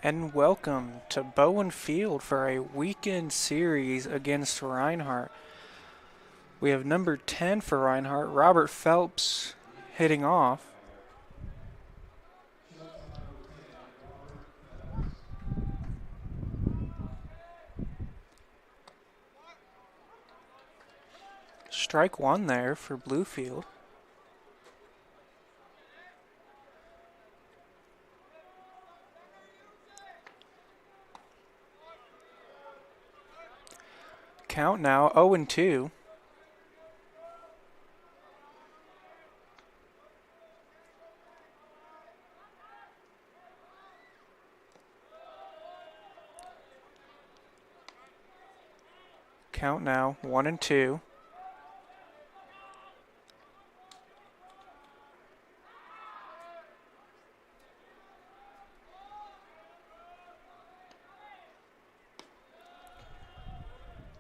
And welcome to Bluefield for a weekend series against Reinhardt. We have number 10 for Reinhardt, Robert Phelps, hitting off. Strike one there for Bluefield. Count now 0-2. Count now 1-2.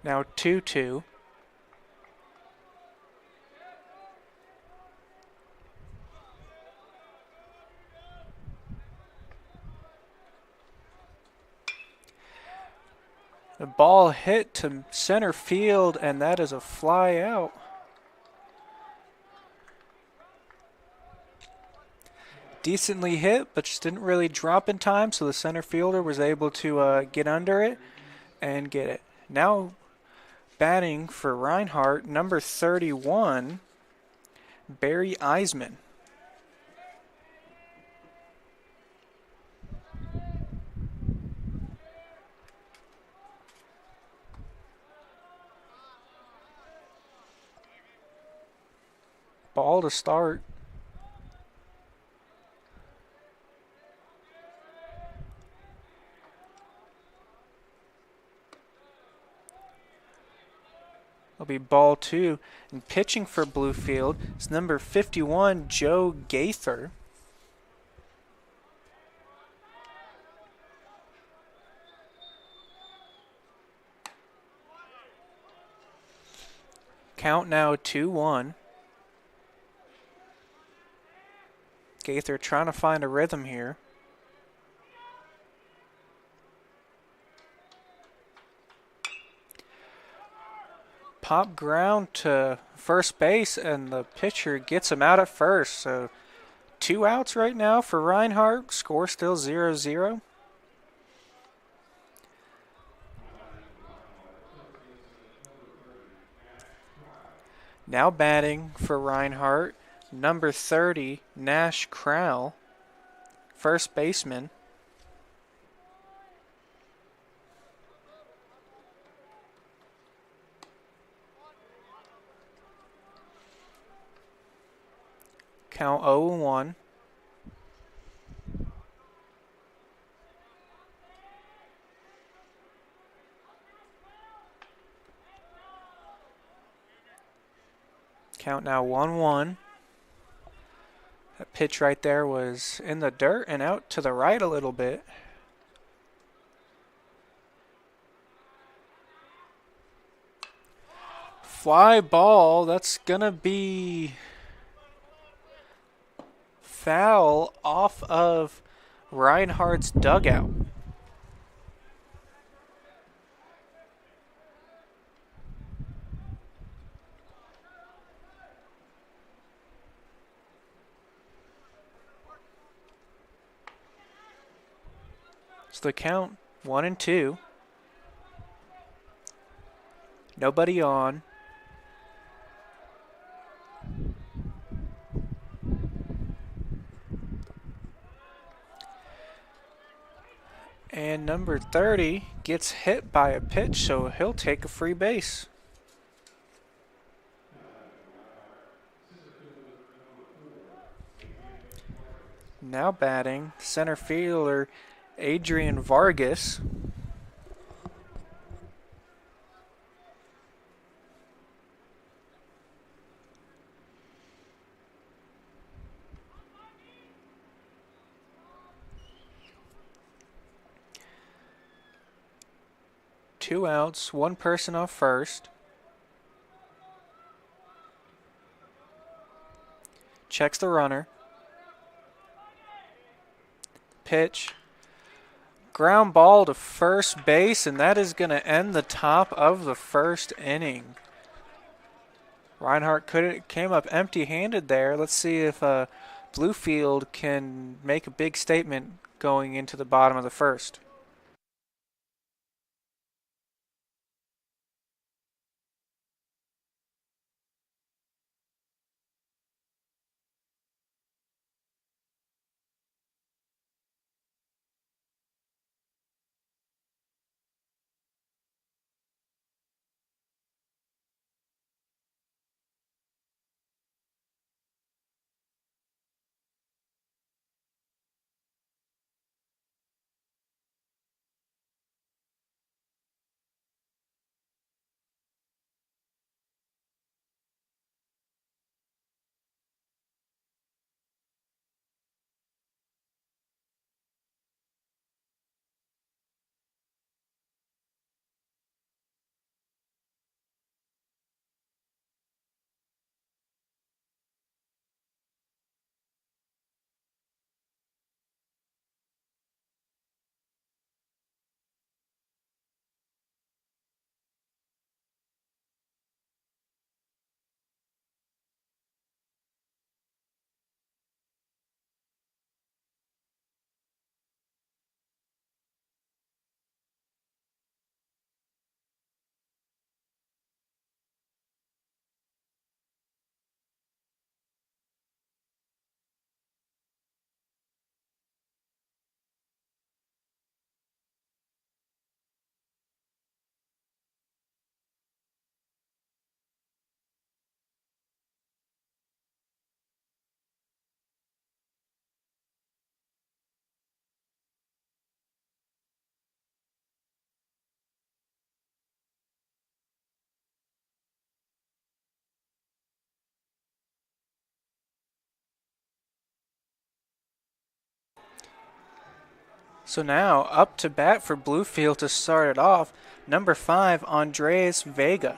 Now 2-2. The ball hit to center field, and that is a fly out. Decently hit, but just didn't really drop in time, so the center fielder was able to get under it and get it. Now batting for Reinhardt, number 31, Barry Eisman. Ball to start. It'll be ball two. And pitching for Bluefield is number 51, Joe Gaither. Count now 2-1. Gaither trying to find a rhythm here. Pop ground to first base, and the pitcher gets him out at first. So 2 outs right now for Reinhardt. Score still 0-0. Now batting for Reinhardt, number 30, Nash Crowell, first baseman. Count 0-1. Count now 1-1. That pitch right there was in the dirt and out to the right a little bit. Fly ball, that's gonna be foul off of Reinhardt's dugout. So the count 1-2. Nobody on. And number 30 gets hit by a pitch, so he'll take a free base. Now batting, center fielder Adrian Vargas. Two outs, one person off first. Checks the runner. Pitch. ground ball to first base, and that is going to end the top of the first inning. Reinhardt came up empty-handed there. Let's see if Bluefield can make a big statement going into the bottom of the first. So now up to bat for Bluefield to start it off, number 5, Andres Vega.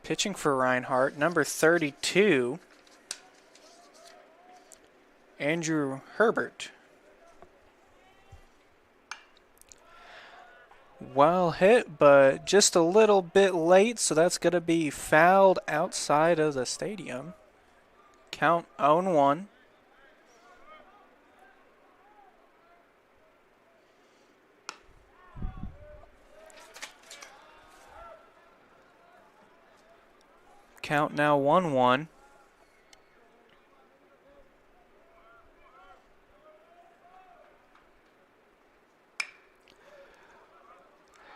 Pitching for Reinhardt, number 32, Andrew Herbert. Well hit, but just a little bit late, so that's going to be fouled outside of the stadium. Count 0-1. Count now 1-1.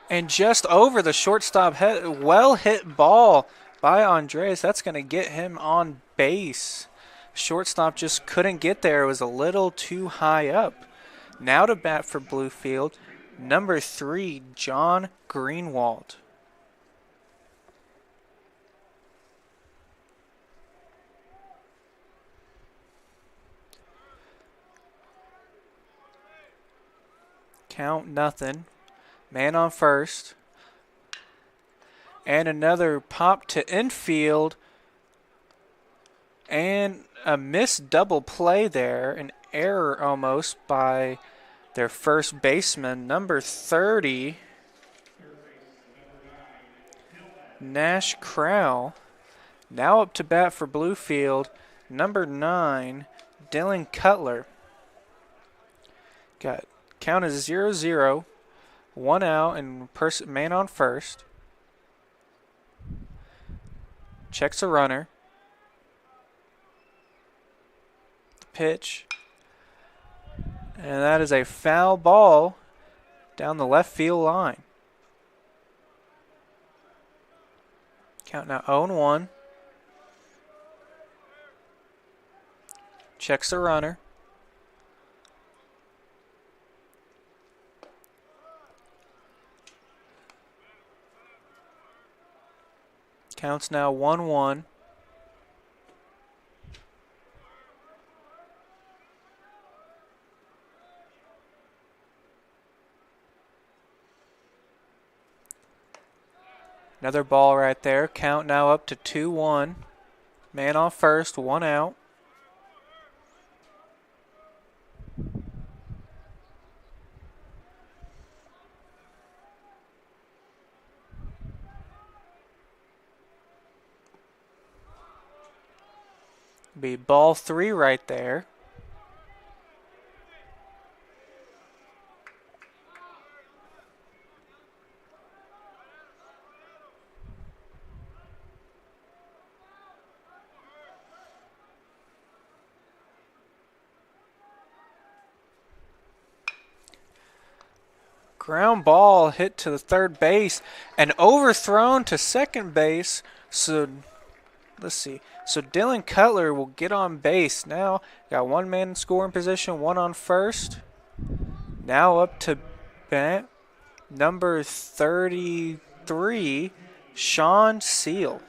And just over the shortstop head, well hit ball by Andres. That's going to get him on base. Shortstop just couldn't get there. It was a little too high up. Now to bat for Bluefield, number 3, John Greenwald. Count nothing. Man on first. And another pop to infield. And a missed double play there. An error almost by their first baseman, number 30, Nash Crowell. Now up to bat for Bluefield, number 9, Dylan Cutler. Got count is 0-0, 1 out and man on first. Checks a runner. Pitch. And that is a foul ball down the left field line. Count now 0-1. Checks the runner. Counts now 1-1. Another ball right there. Count now up to 2-1. Man on first, 1 out. Be ball 3 right there. Ground ball hit to the third base and overthrown to second base. So let's see. So Dylan Cutler will get on base now. Got one man in scoring position, one on first. Now up to bat, number 33, Sean Seal.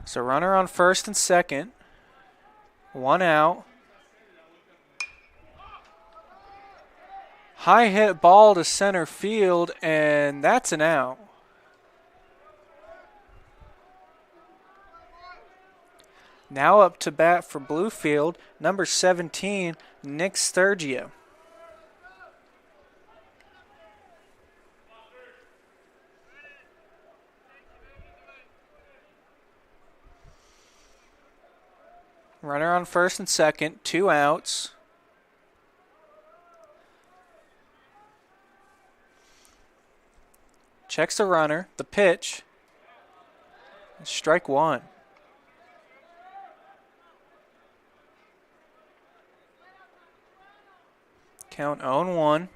So runner on first and second. 1 out. High hit ball to center field, and that's an out. Now up to bat for Bluefield, number 17, Nick Sturgio. Runner on first and second, 2 outs. Checks the runner, the pitch. Strike 1. Count 0-1.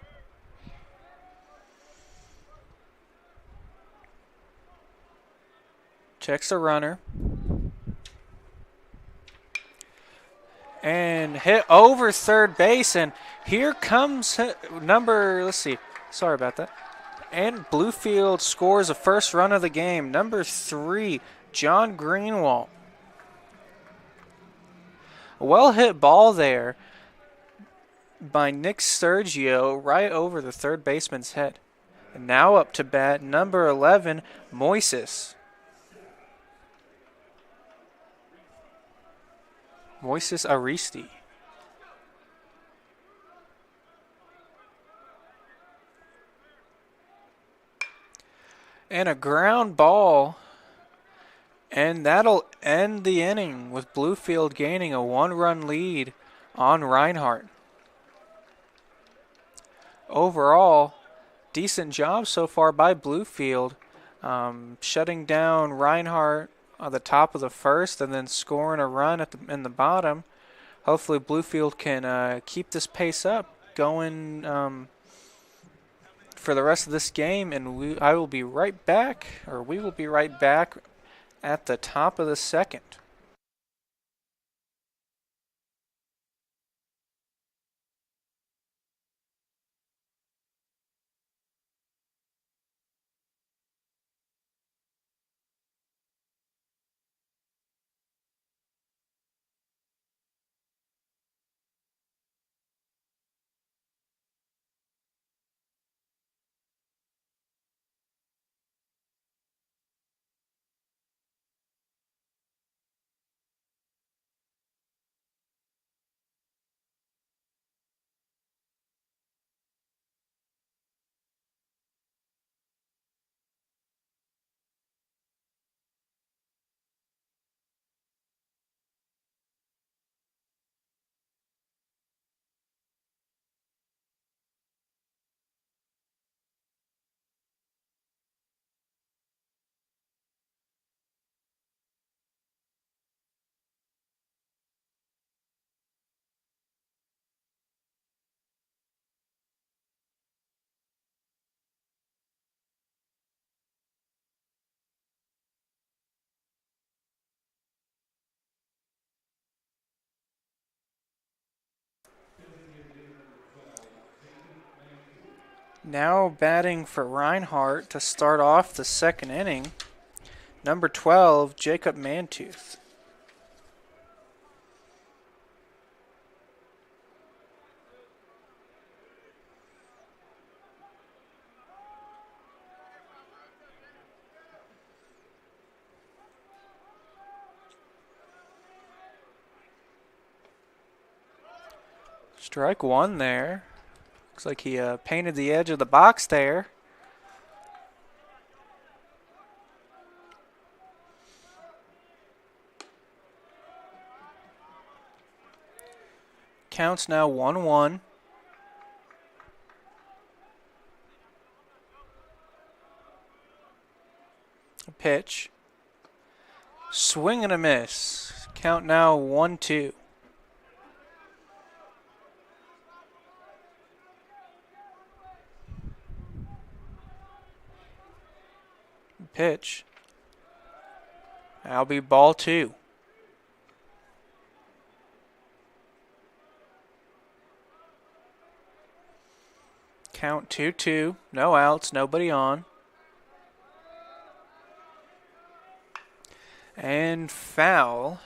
Checks the runner. And hit over third base, and here comes number, let's see, sorry about that. And Bluefield scores the first run of the game, number 3, John Greenwald. A well-hit ball there by Nick Sturgio right over the third baseman's head. And now up to bat, number 11, Moises. Moises Aristi. And a ground ball. And that'll end the inning with Bluefield gaining a 1-run lead on Reinhardt. Overall, decent job so far by Bluefield, shutting down Reinhardt on the top of the first and then scoring a run in the bottom. Hopefully Bluefield can keep this pace up going for the rest of this game, and we will be right back at the top of the second. Now batting for Reinhardt to start off the second inning, number 12, Jacob Mantooth. Strike one there. Looks like he painted the edge of the box there. Counts now 1-1. A pitch. Swing and a miss. Count now 1-2. Pitch. That'll be ball 2. Count 2-2. No outs, nobody on. And foul.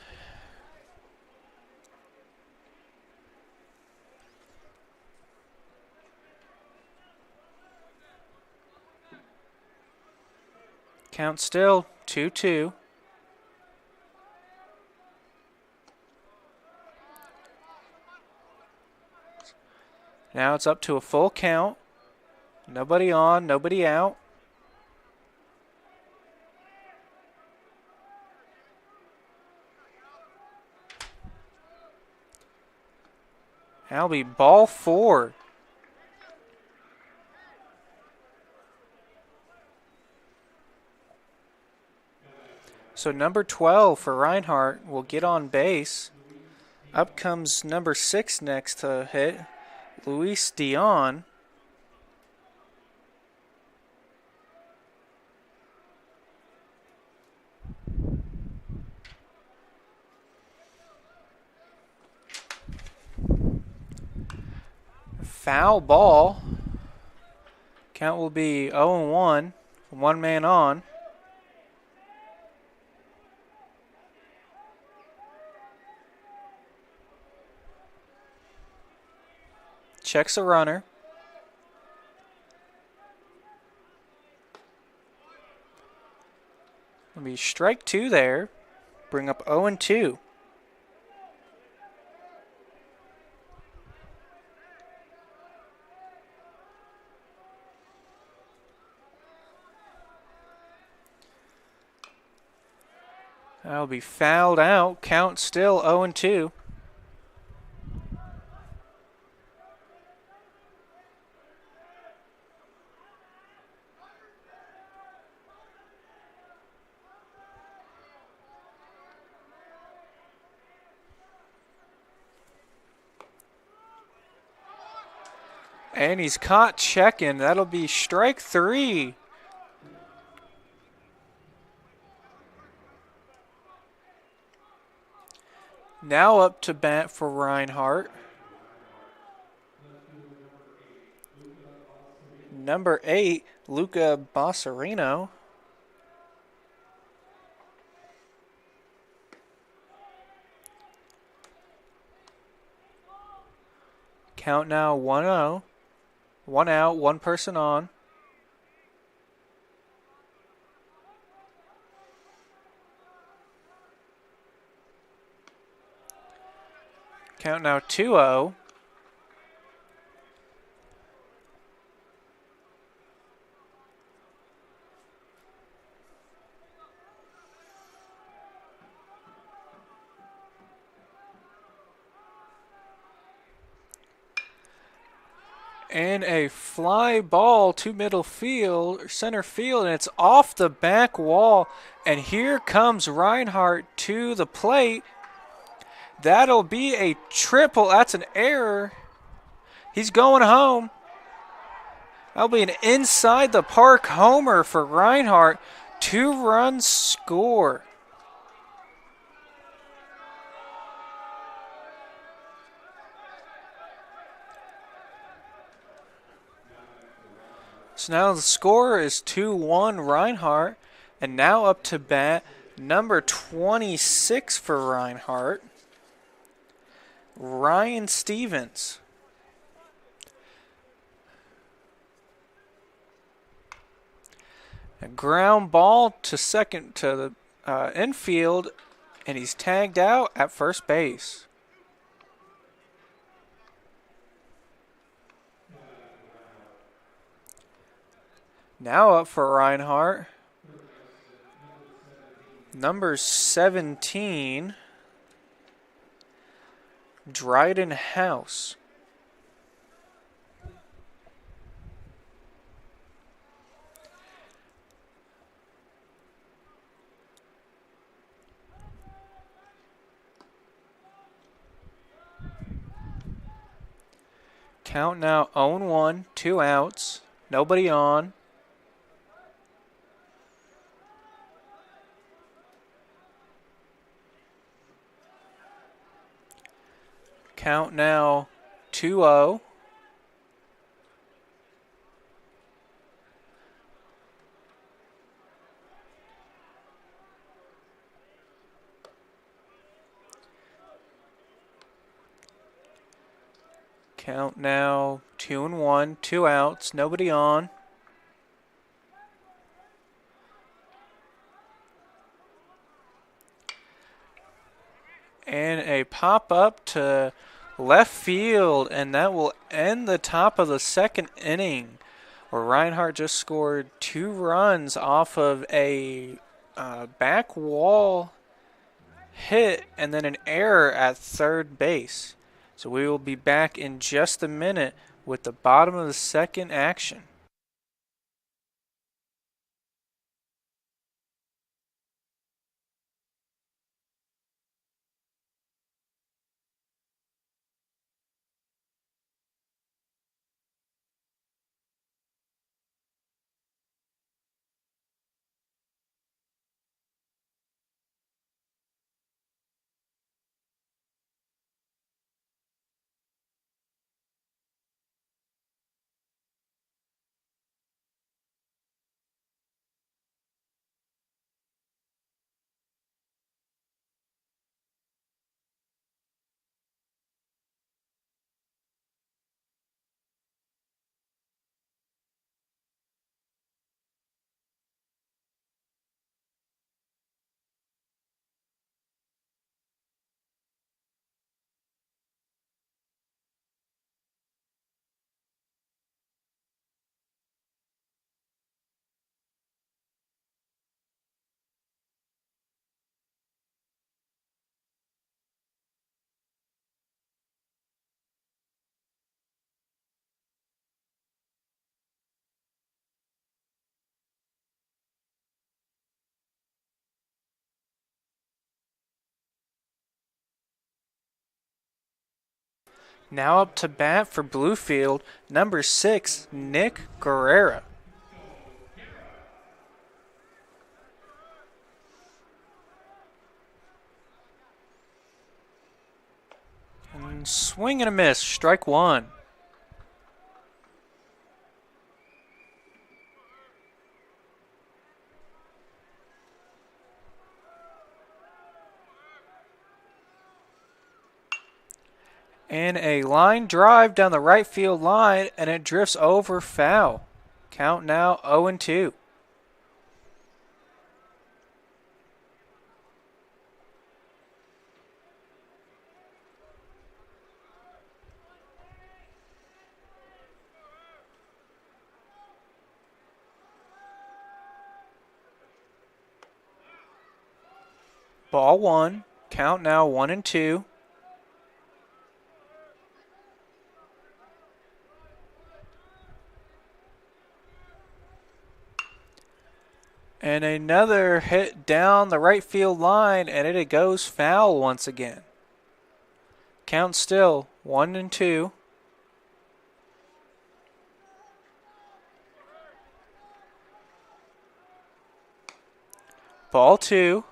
Count still 2-2. Now it's up to a full count. Nobody on, nobody out. That'll be ball 4. So number 12 for Reinhardt will get on base. Up comes number 6 next to hit, Luis Dion. Foul ball. Count will be 0-1. One man on. Checks a runner. It'll be strike 2 there. Bring up 0-2. That'll be fouled out. Count still 0-2. And he's caught checking. That'll be strike 3. Now up to bat for Reinhardt. Number 8, Luca Bossarino. Count now 1-0. 1 out, 1 person on. Count now 2-0. And a fly ball to middle field, center field, and it's off the back wall. And here comes Reinhardt to the plate. That'll be a triple. That's an error. He's going home. That'll be an inside the park homer for Reinhardt. 2-run score. So now the score is 2-1 Reinhardt. And now up to bat, number 26 for Reinhardt, Ryan Stevens. A ground ball to second to the infield, and he's tagged out at first base. Now up for Reinhardt. Number 17, Dryden House. Count now 0-1, 2 outs, nobody on. Count now 2-0. Count now 2-1, 2 outs, nobody on. And a pop up to left field, and that will end the top of the second inning, where Reinhardt just scored 2 runs off of a back wall hit and then an error at third base. So we will be back in just a minute with the bottom of the second action. Now up to bat for Bluefield, number 6, Nick Guerrera. And swing and a miss, strike 1. And a line drive down the right field line, and it drifts over foul. Count now 0-2. Ball 1. Count now 1-2. And another hit down the right field line, and it goes foul once again. Count still 1-2. Ball 2.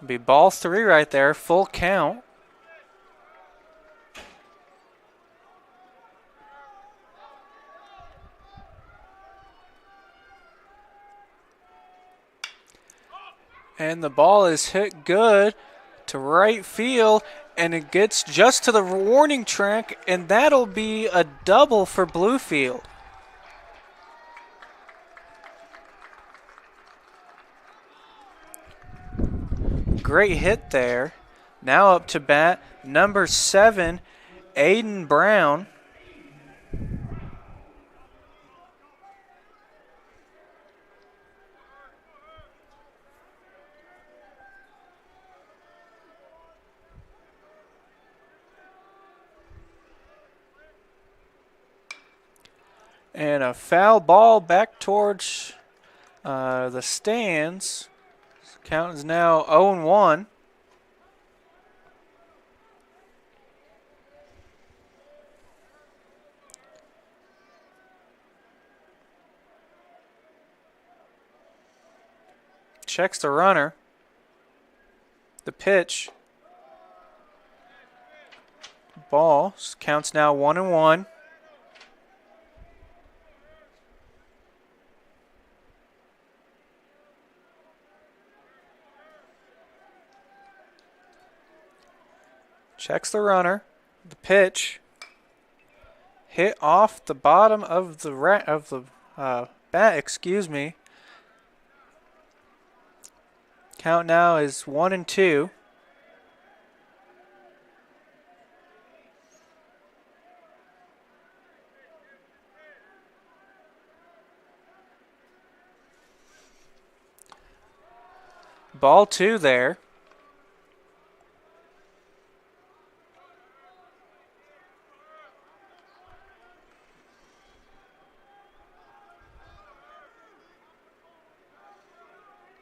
Be ball 3 right there, full count. And the ball is hit good to right field, and it gets just to the warning track, and that'll be a double for Bluefield. great hit there. Now up to bat, number 7, Aiden Brown. And a foul ball back towards the stands. Count is now 0-1. Checks the runner. The pitch. Ball. Counts now 1-1. Checks the runner. The pitch. Hit off the bottom of the bat. Excuse me. Count now is 1-2. Ball 2 there.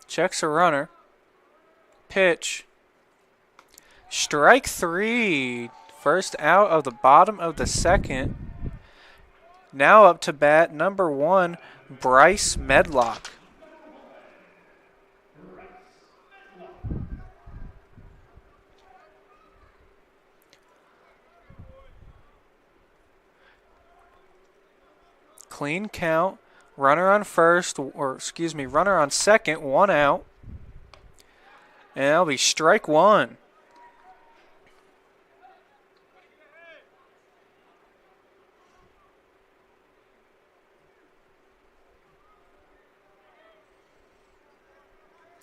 Checks a runner. Pitch. Strike 3. First out of the bottom of the second. Now up to bat, number 1, Bryce Medlock. Clean count. Runner on first, runner on second, 1 out. And that'll be strike 1.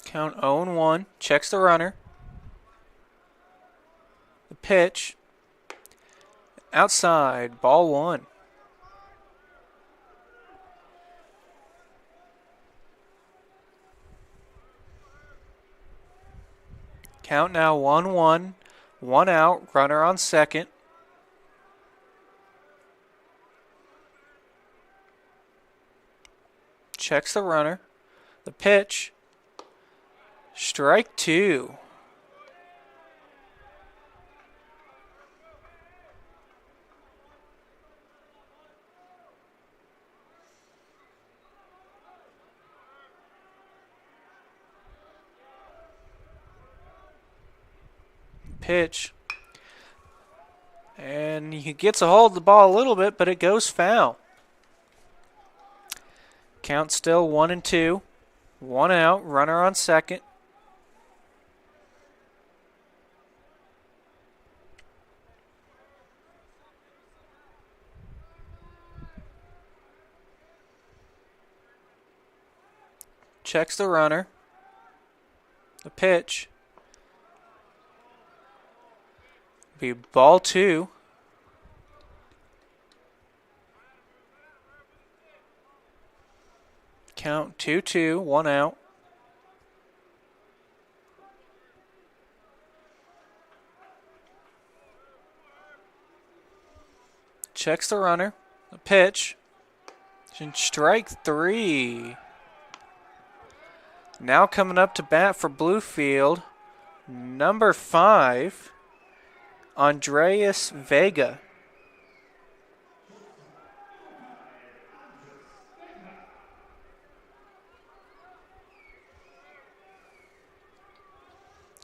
Count 0-1. Checks the runner. The pitch. Outside. Ball 1. Count now 1-1. 1 out. Runner on second. Checks the runner. The pitch. Strike 2. Pitch. And he gets a hold of the ball a little bit, but it goes foul. Count still 1-2. 1 out. Runner on second. Checks the runner. The pitch. Be ball 2. Count 2-2, 1 out. Checks the runner. The pitch. And strike 3. Now coming up to bat for Bluefield, number 5, Andreas Vega.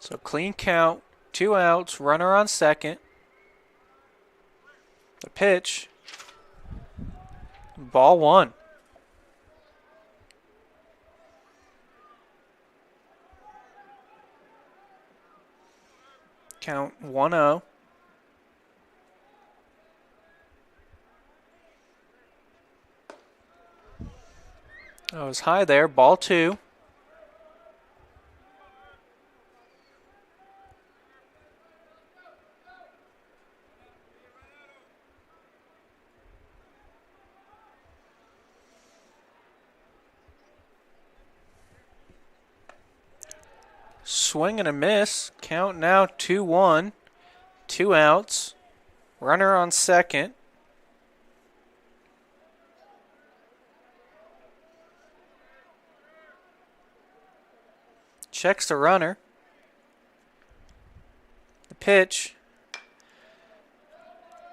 So clean count, 2 outs, runner on second. The pitch, ball 1. Count 1-0. That was high there. Ball 2. swing and a miss. Count now 2-1. 2 outs. Runner on second. Checks the runner. The pitch.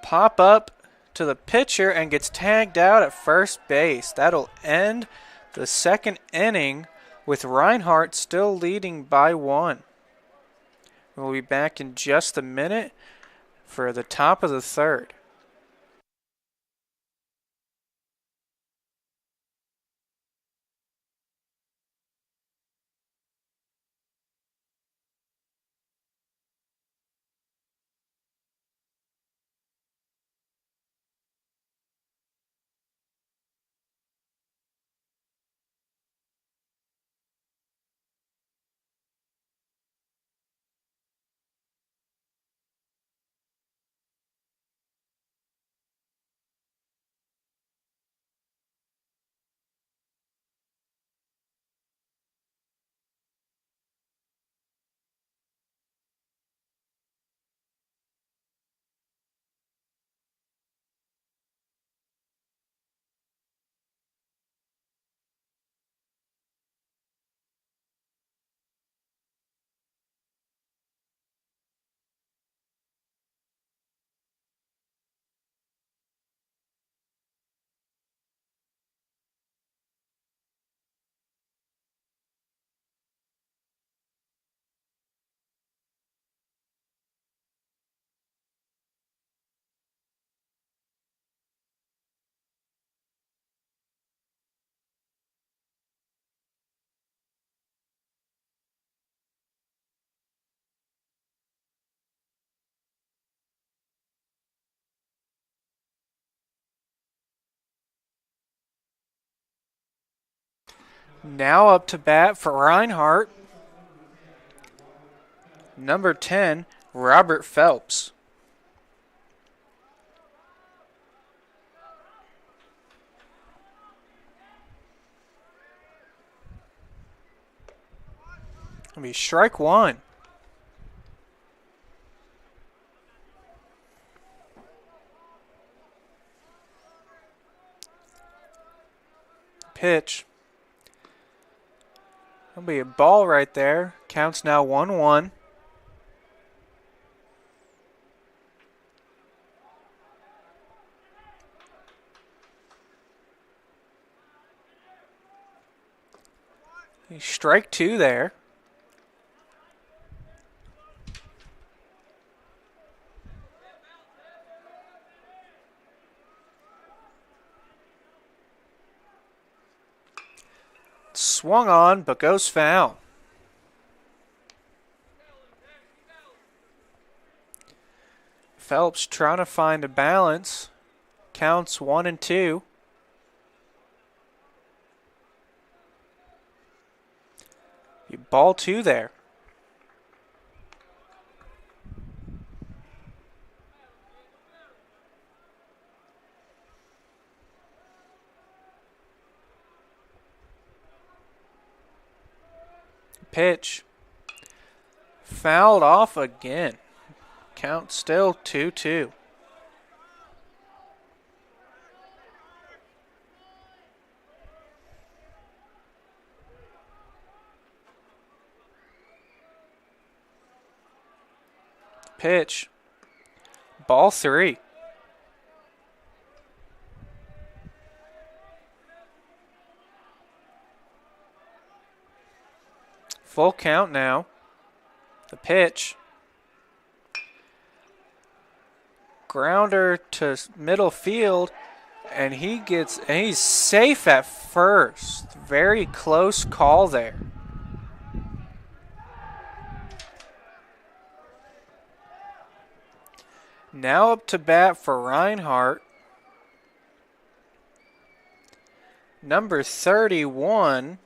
Pop up to the pitcher and gets tagged out at first base. That'll end the second inning with Reinhardt still leading by 1. We'll be back in just a minute for the top of the third. Now up to bat for Reinhardt, number 10, Robert Phelps. It'll be strike 1. Pitch. That'll be a ball right there. Counts now 1-1. Strike 2 there. Swung on, but goes foul. Phelps trying to find a balance. Counts 1-2. Ball 2 there. Pitch. Fouled off again. Count still 2-2. Pitch. Ball 3. Full count now. The pitch. Grounder to middle field, and he's safe at first. Very close call there. Now up to bat for Reinhardt, number 31,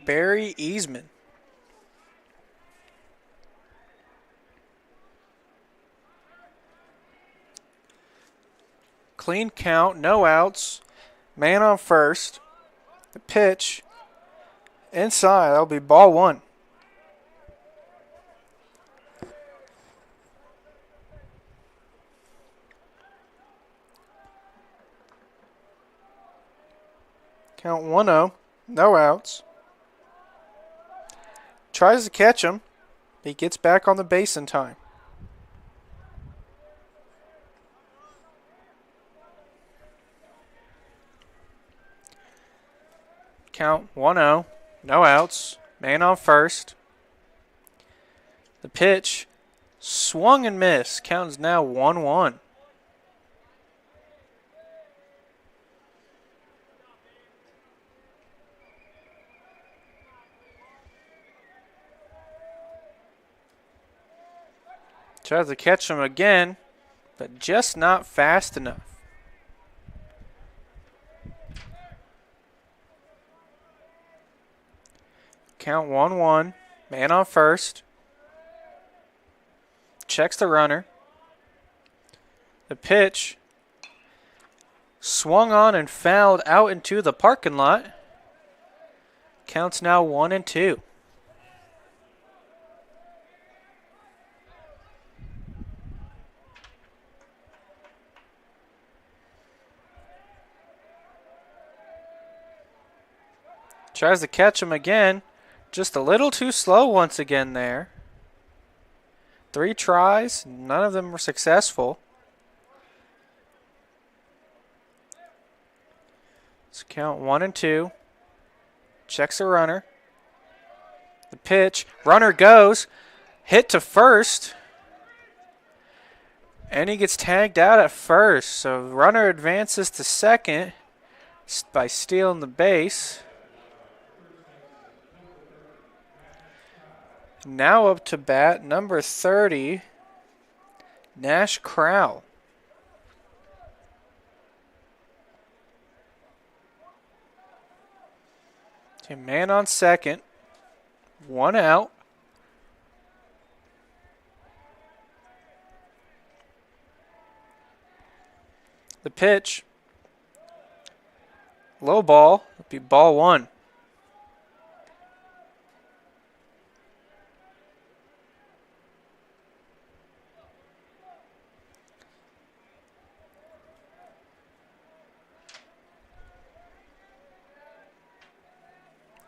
Barry Easman. Clean count, no outs, man on first. The pitch Inside, that'll be ball one. Count 1-0. No outs. Tries to catch him. He gets back on the base in time. Count 1-0. No outs. Man on first. The pitch. Swung and missed. Count is now 1-1. Tries to catch him again, but just not fast enough. Count 1-1. Man on first. Checks the runner. The pitch. Swung on and fouled out into the parking lot. Counts now 1-2. Tries to catch him again. Just a little too slow once again there. 3 tries, none of them were successful. Let's count 1-2. Checks the runner. The pitch. Runner goes. Hit to first. And he gets tagged out at first. So runner advances to second by stealing the base. Now up to bat, number 30, Nash Crowell. Okay, man on second, 1 out. The pitch, low ball, it'll be ball 1.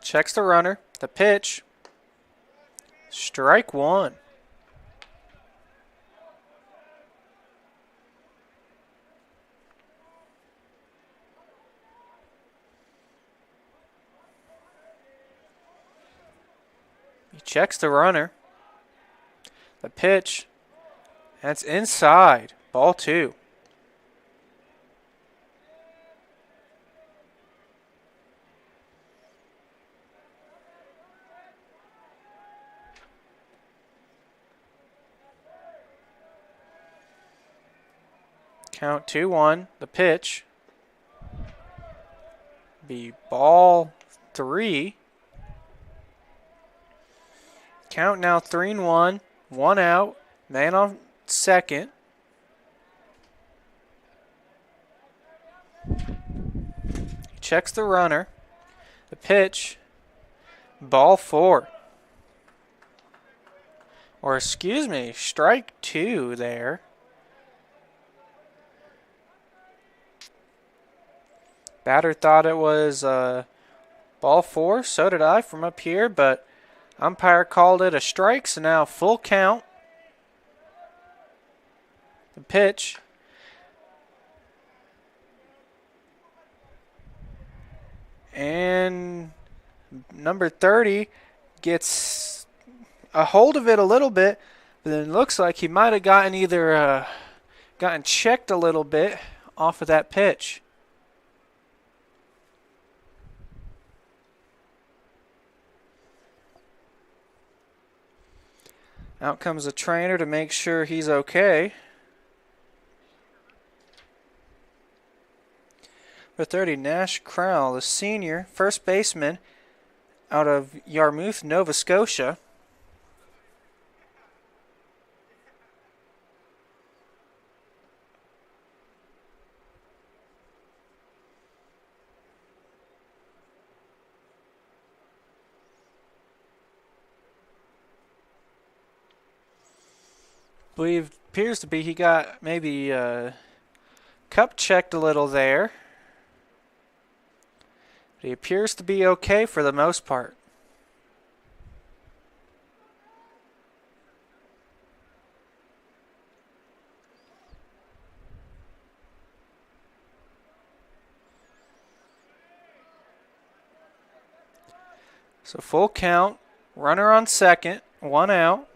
Checks the runner. The pitch. Strike 1. He checks the runner. The pitch. That's inside. Ball 2. Count 2-1. The pitch. Be ball 3. Count now 3-1. 1 out. Man on second. He checks the runner. The pitch. Ball 4. Or excuse me, strike 2 there. Batter thought it was ball 4. So did I from up here, but umpire called it a strike, so now full count. The pitch. And number 30 gets a hold of it a little bit, but then it looks like he might have gotten either gotten checked a little bit off of that pitch. Out comes the trainer to make sure he's okay. For 30, Nash Crowell, the senior first baseman out of Yarmouth, Nova Scotia. believe appears to be he got maybe cup checked a little there. But he appears to be okay for the most part. So full count, runner on second, 1 out.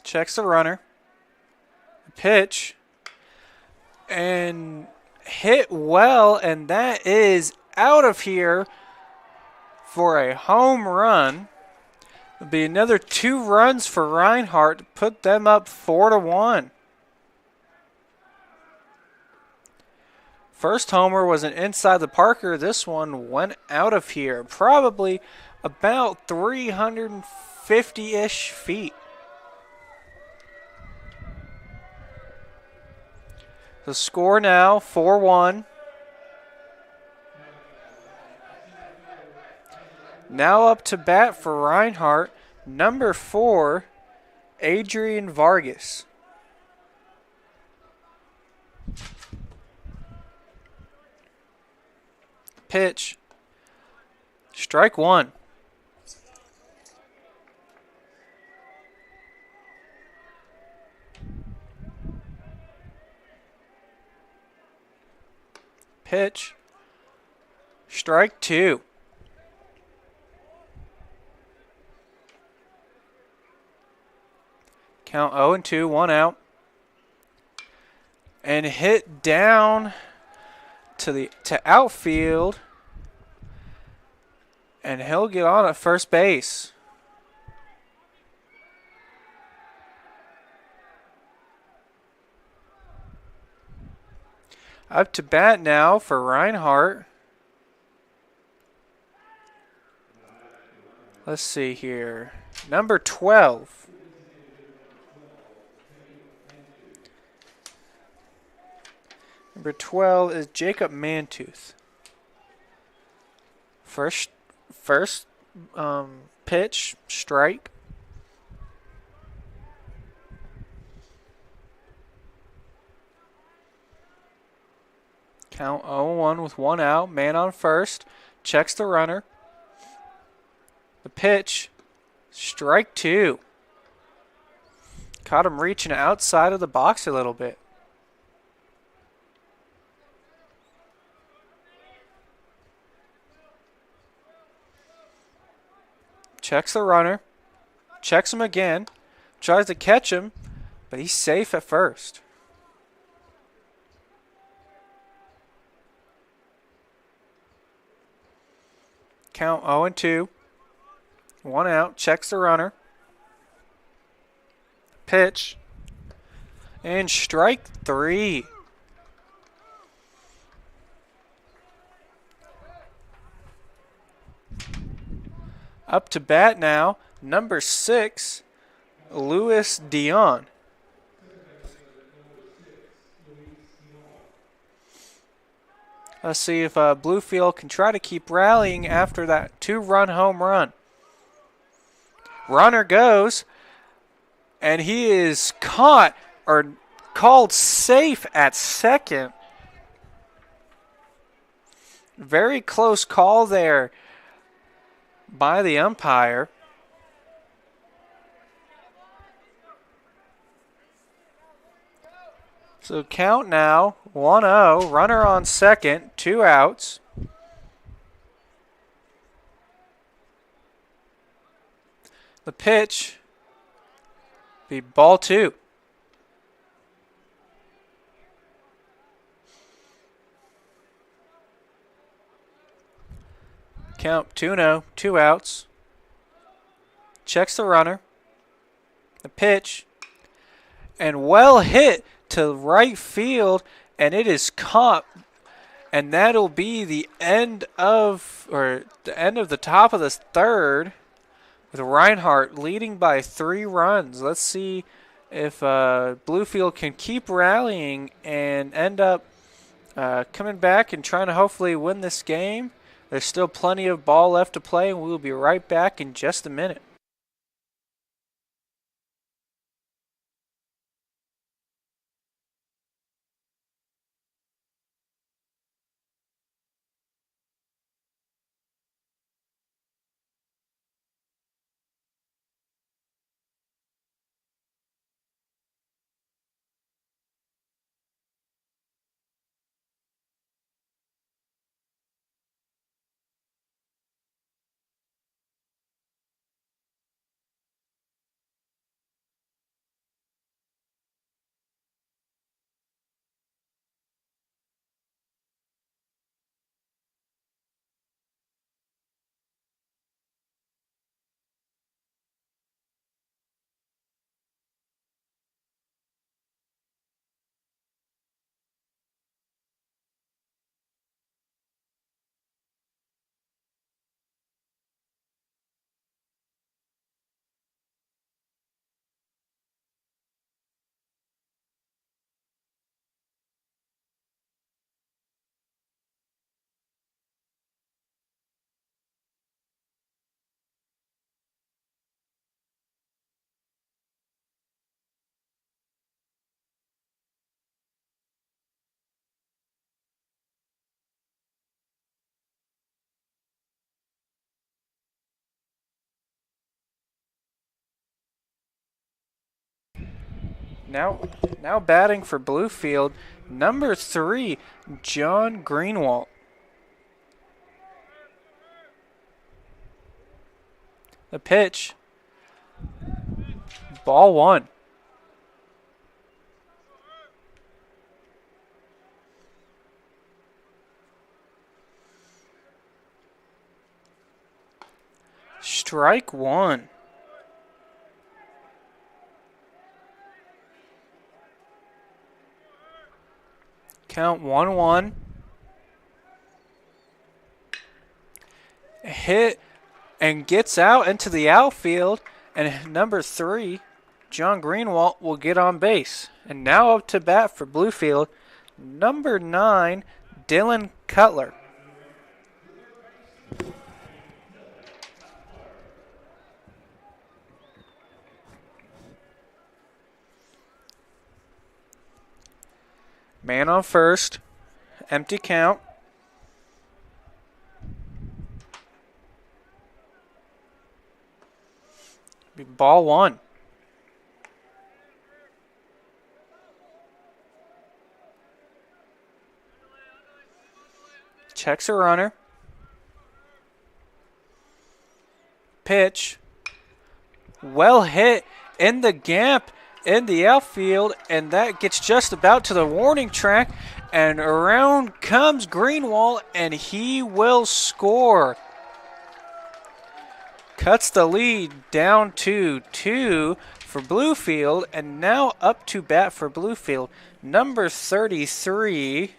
Checks the runner. Pitch. And hit well, and that is out of here for a home run. It'll be another 2 runs for Reinhardt to put them up 4-1. First homer was an inside the Parker. This one went out of here, probably about 350-ish feet. The score now, 4-1. Now up to bat for Reinhardt, number 4, Adrian Vargas. Pitch. Strike 1. Pitch. Strike 2. Count 0-2, 1 out. And hit down to outfield. And he'll get on at first base. Up to bat now for Reinhardt. Let's see here. Number 12. Number 12 is Jacob Mantooth. First pitch, strike. Count 0-1 with 1 out. Man on first. Checks the runner. The pitch. Strike 2. Caught him reaching outside of the box a little bit. Checks the runner. Checks him again. Tries to catch him, but he's safe at first. Count 0-2. 1 out. Checks the runner. Pitch. And strike 3. Up to bat now, number 6, Luis Dion. Let's see if Bluefield can try to keep rallying after that 2-run home run. Runner goes, and he is caught or called safe at second. Very close call there by the umpire. So count now, 1-0, runner on second, 2 outs. The pitch be ball 2. Count 2-0, 2 outs. Checks the runner. The pitch. And well hit to right field, and it is caught. And that'll be the end of the top of the third, with Reinhardt leading by 3 runs. Let's see if Bluefield can keep rallying and end up coming back and trying to hopefully win this game. There's still plenty of ball left to play, and we will be right back in just a minute. Now batting for Bluefield, number 3, John Greenwald. The pitch, ball 1. Strike 1. Count 1-1. Hit and gets out into the outfield, and number 3, John Greenwald, will get on base. And now up to bat for Bluefield, number 9, Dylan Cutler. Man on first, empty count. Ball 1. Checks a runner. Pitch. Well hit in the gap in the outfield, and that gets just about to the warning track, and around comes Greenwald, and he will score. Cuts the lead down to 2 for Bluefield, and now up to bat for Bluefield, number 33,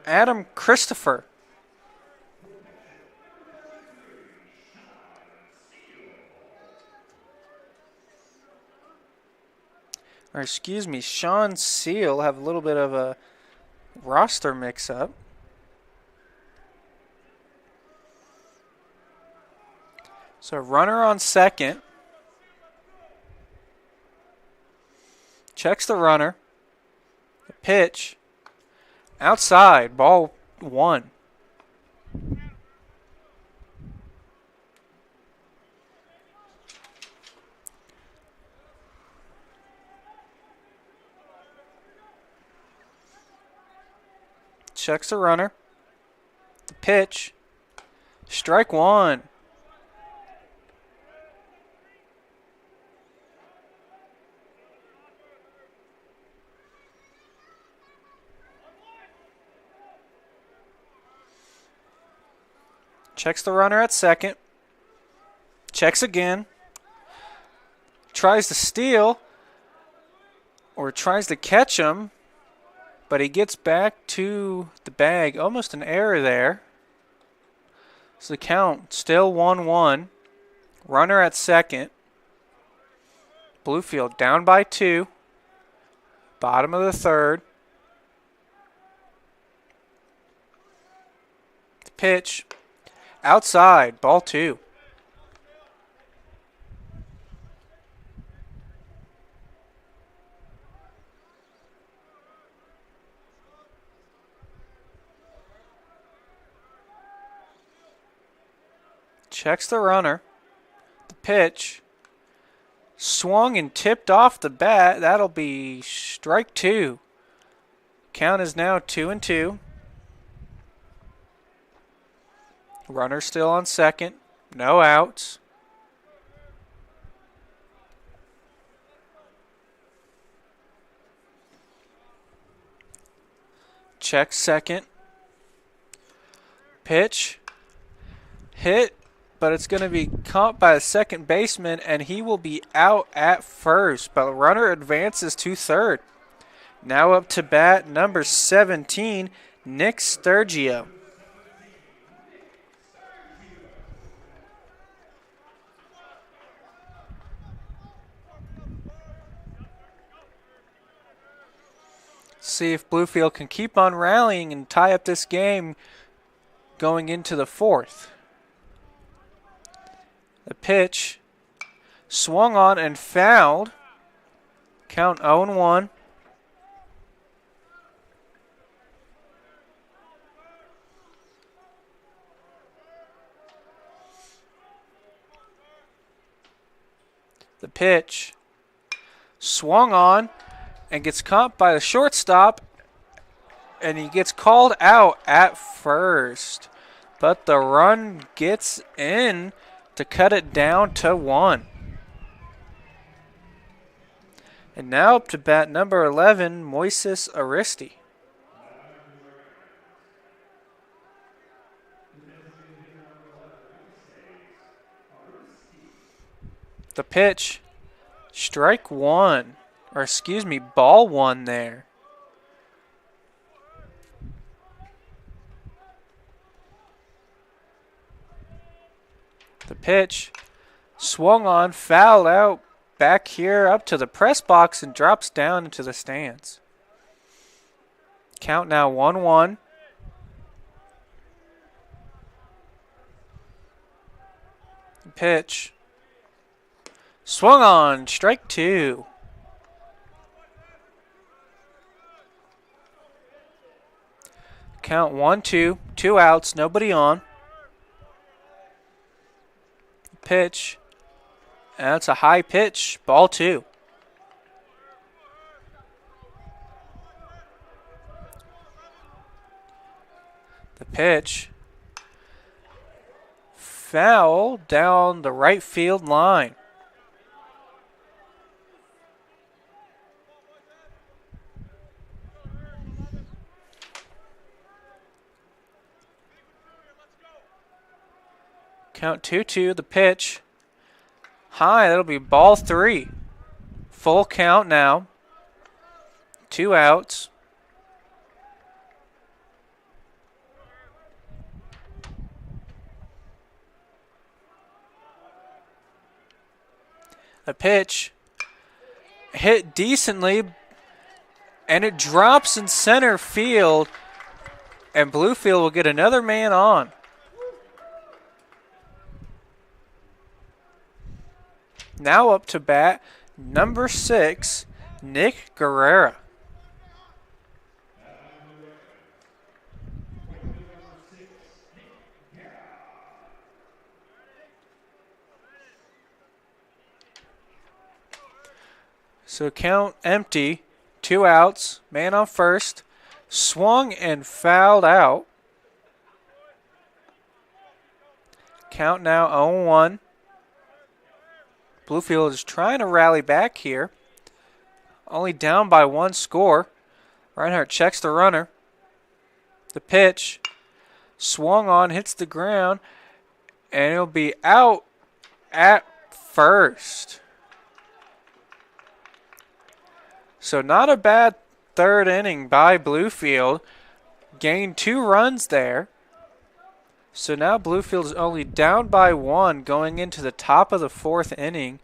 Adam Christopher. Or excuse me, Sean Seal. Have a little bit of a roster mix-up. So runner on second. Checks the runner. The pitch. Outside, ball 1. Checks the runner. The pitch. Strike 1. Checks the runner at second. Checks again. Tries to steal. Or tries to catch him. But he gets back to the bag. Almost an error there. So the count still 1-1. Runner at second. Bluefield down by 2. Bottom of the third. Pitch. Outside. Ball 2. Checks the runner. The pitch. Swung and tipped off the bat. That'll be strike 2. Count is now 2-2. Runner still on second. No outs. Check second. Pitch. Hit, but it's going to be caught by a second baseman, and he will be out at first. But the runner advances to third. Now up to bat, number 17, Nick Sturgio. See if Bluefield can keep on rallying and tie up this game going into the 4th. The pitch swung on and fouled. Count 0-1. The pitch swung on and gets caught by the shortstop, and he gets called out at first. But the run gets in to cut it down to 1. And now up to bat number 11, Moises Aristi. The pitch, strike 1. Or excuse me, ball 1 there. The pitch swung on, fouled out back here up to the press box and drops down into the stands. Count now 1-1. Pitch swung on, strike 2. Count 1-2, 2 outs, nobody on. Pitch, and that's a high pitch, ball 2. The pitch, foul down the right field line. Count 2-2, the pitch. High, that'll be ball 3. Full count now. 2 outs. A pitch. Hit decently, and it drops in center field, and Bluefield will get another man on. Now up to bat, number 6, Nick Guerrera. So count empty, 2 outs, man on first, swung and fouled out. Count now 0-1. Bluefield is trying to rally back here. Only down by 1 score. Reinhardt checks the runner. The pitch. Swung on, hits the ground. And it'll be out at first. So not a bad 3rd inning by Bluefield. Gained 2 runs there. So now Bluefield is only down by 1 going into the top of the 4th inning.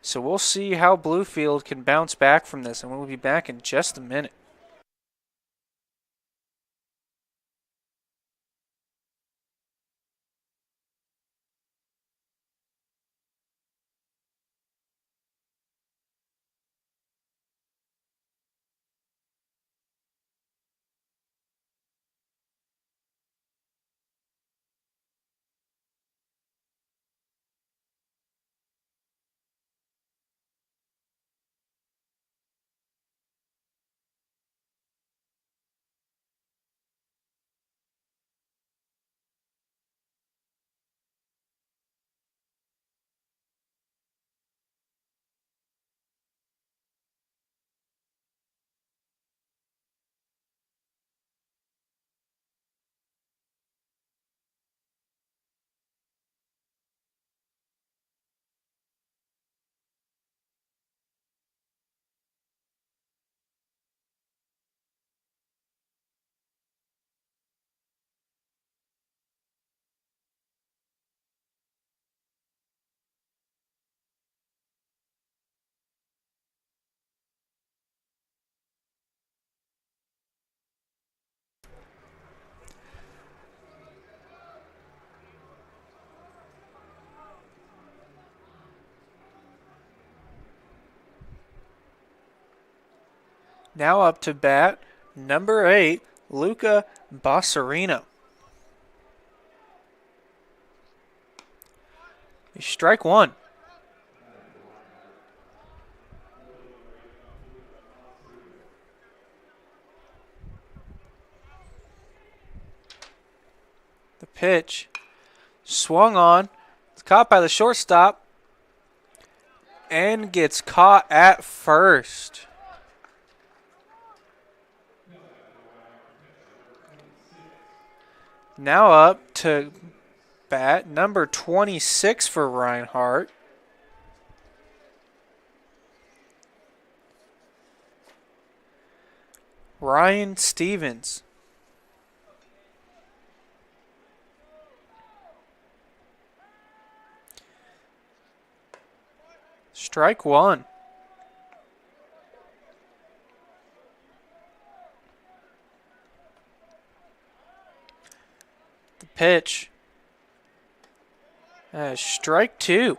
So we'll see how Bluefield can bounce back from this, and we'll be back in just a minute. Now up to bat, number 8, Luca Bossarino. Strike one. The pitch swung on. It's caught by the shortstop and gets caught at first. Now up to bat, number 26 for Reinhardt. Ryan Stevens. Strike one. The pitch. Strike two.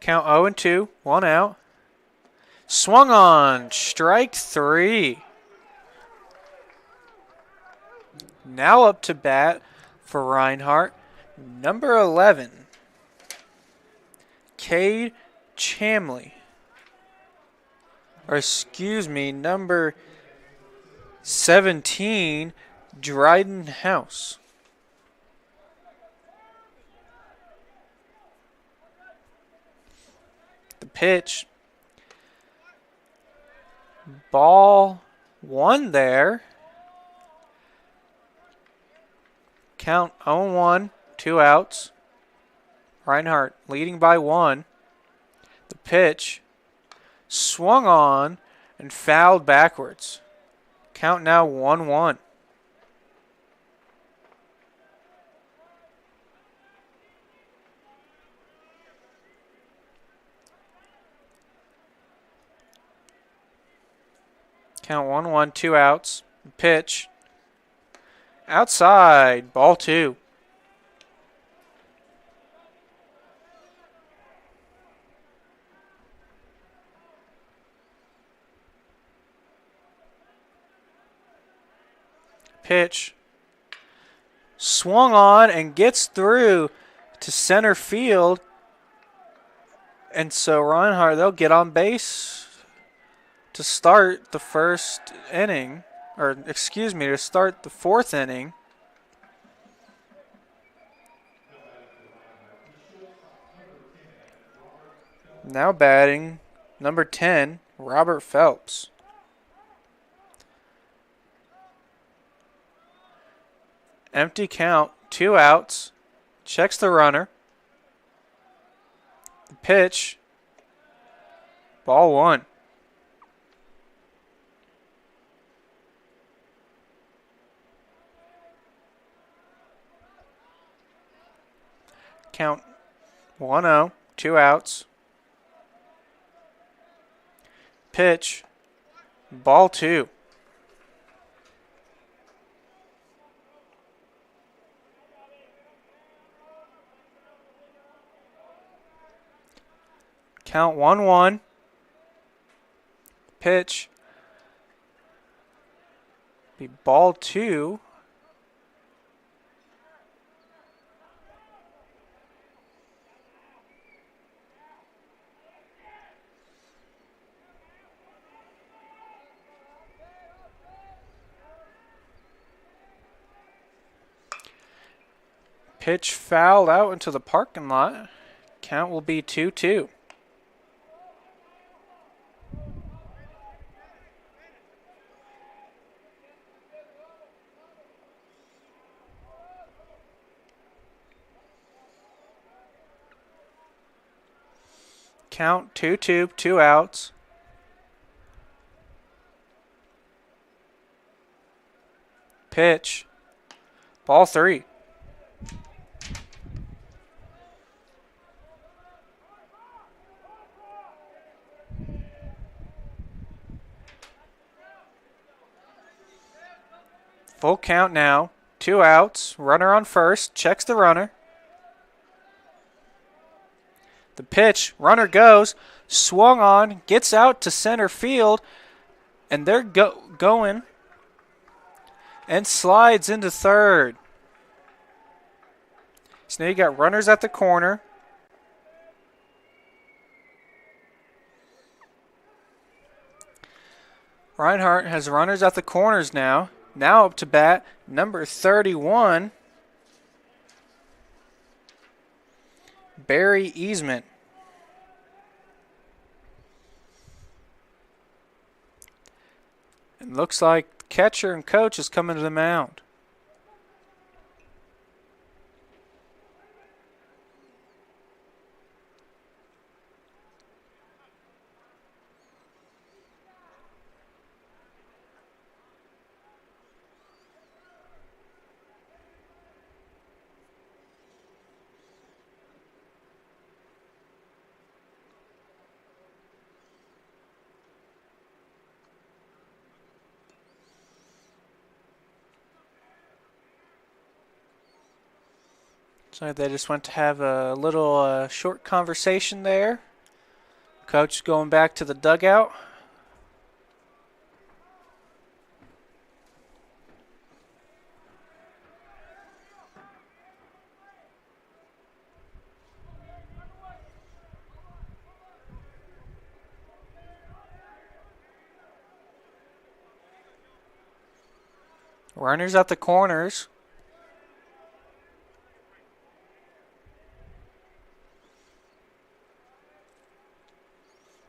Count 0-2, 1 out. Swung on, strike three. Now up to bat for Reinhardt, number 11, Cade Chamley. Or excuse me, number 17, Dryden House. The pitch. Ball one there. Count 0-1, 2 outs. Reinhardt leading by 1. The pitch swung on and fouled backwards. Count now 1-1. Count 1-1, 2 outs. Pitch. Outside, ball 2. Pitch. Swung on and gets through to center field. And so Reinhardt, they'll get on base to start the first inning, or excuse me, to start the 4th inning. Now batting, number 10, Robert Phelps. Empty count, 2 outs. Checks the runner. The pitch, ball 1. Count 1-0, 2 outs. Pitch, ball 2. Count 1-1. Pitch, be ball 2. Pitch fouled out into the parking lot. Count will be 2-2. Count 2-2, 2 outs. Pitch, ball 3. Full count now. 2 outs. Runner on first. Checks the runner. The pitch, runner goes, swung on, gets out to center field, and they're going, and slides into third. So now you got runners at the corner. Reinhardt has runners at the corners now. Now up to bat, number 31, Barry Easement. It looks like catcher and coach is coming to the mound. So they just went to have a little short conversation there. Coach going back to the dugout. Runners at the corners.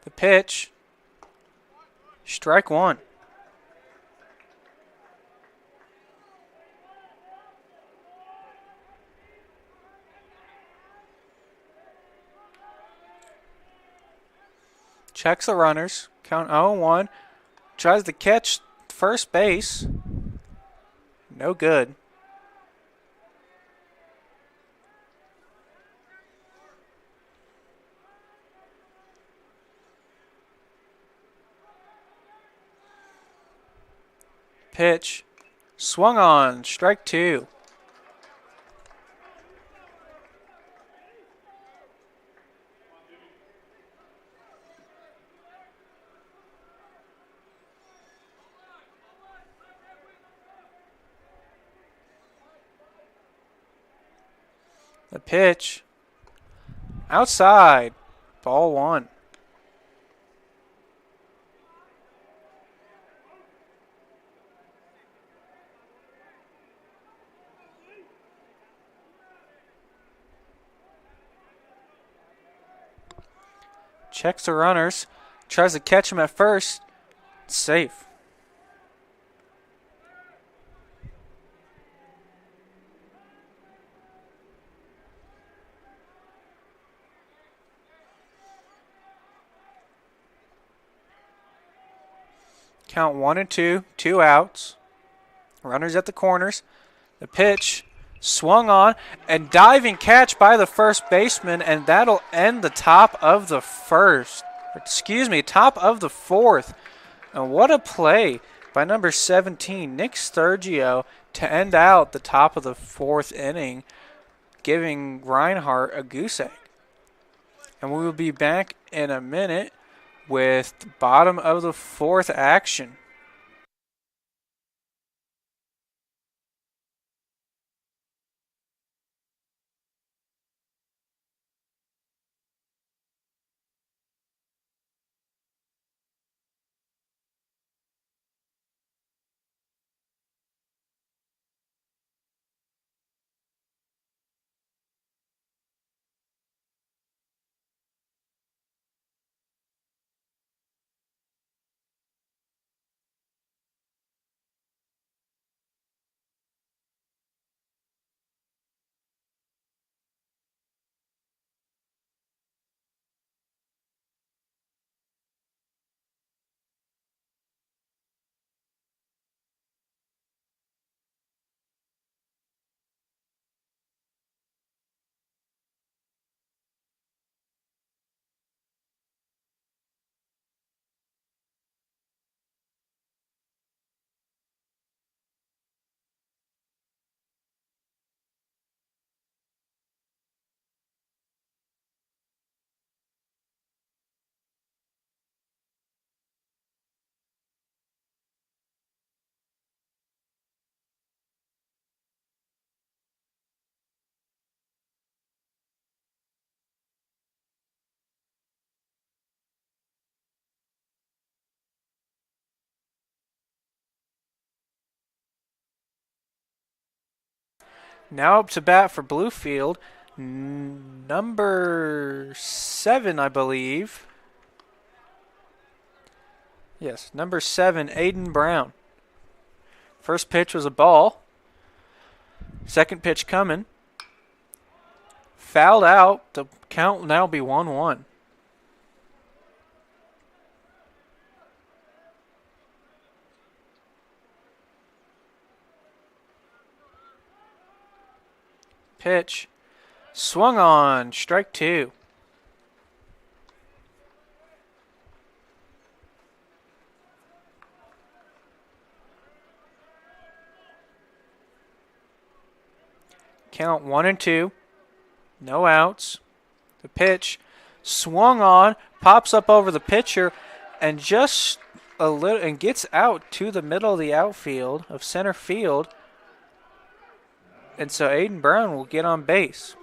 The pitch. Strike one. Checks the runners. Count 0-1. Tries to catch first base. No good. Pitch. Swung on. Strike two. The pitch. Outside. Ball one. Checks the runners. Tries to catch him at first. Safe. Count 1-2. 2 outs. Runners at the corners. The pitch. Swung on. And diving catch by the first baseman. And that'll end the top of the first. Top of the fourth. And what a play by number 17, Nick Sturgio, to end out the top of the fourth inning, giving Reinhardt a goose egg. And we will be back in a minute with the bottom of the fourth action. Now up to bat for Bluefield, number 7, I believe. Yes, number 7, Aiden Brown. First pitch was a ball. Second pitch coming. Fouled out. The count will now be 1-1. Pitch. Swung on. Strike 2. Count 1-2. No outs. The pitch swung on, pops up over the pitcher, and just a little and gets out to the middle of the outfield of center field. And so Aiden Brown will get on base.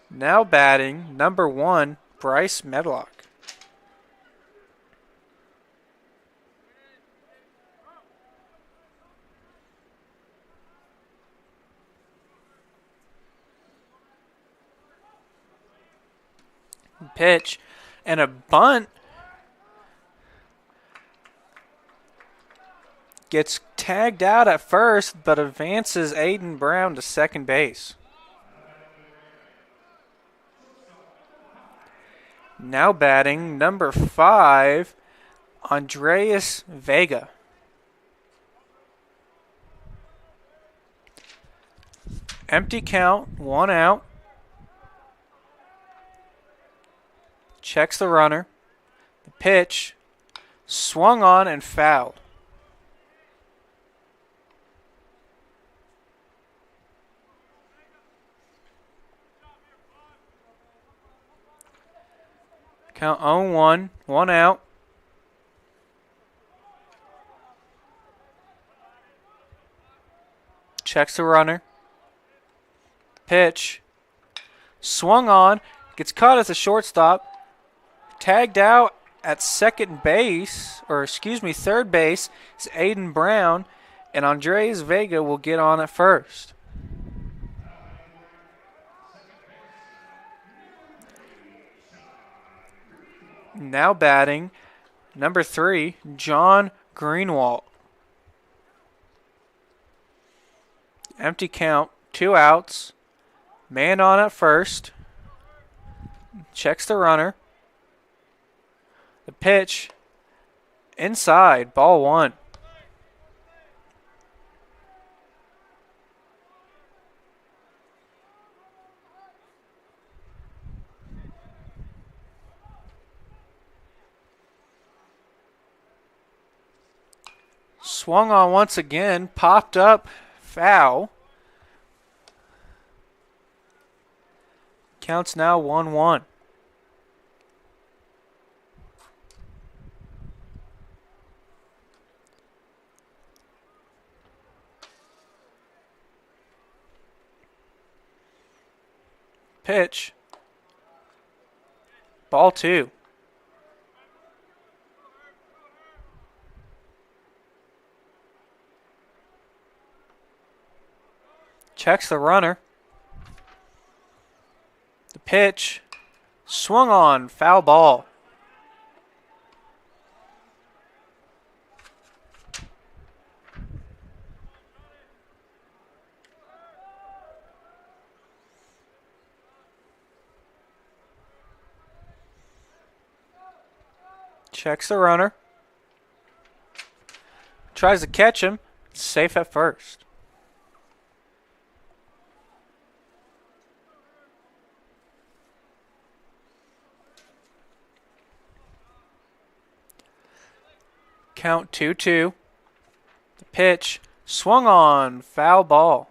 Now batting, number 1, Bryce Medlock. Pitch and a bunt. Gets tagged out at first, but advances Aiden Brown to second base. Now batting, number 5, Andreas Vega. Empty count, 1 out. Checks the runner. The pitch swung on and fouled. Count 0-1, 1 out. Checks the runner. Pitch swung on, gets caught as a shortstop. Tagged out at third base is Aiden Brown, and Andres Vega will get on at first. Now batting, number 3, John Greenwald. Empty count, 2 outs. Man on at first. Checks the runner. The pitch inside, ball 1. Swung on once again, popped up, foul. Counts now 1-1. Pitch. Ball 2. Checks the runner. The pitch. Swung on. Foul ball. Checks the runner. Tries to catch him. Safe at first. Count 2-2. The pitch swung on. Foul ball.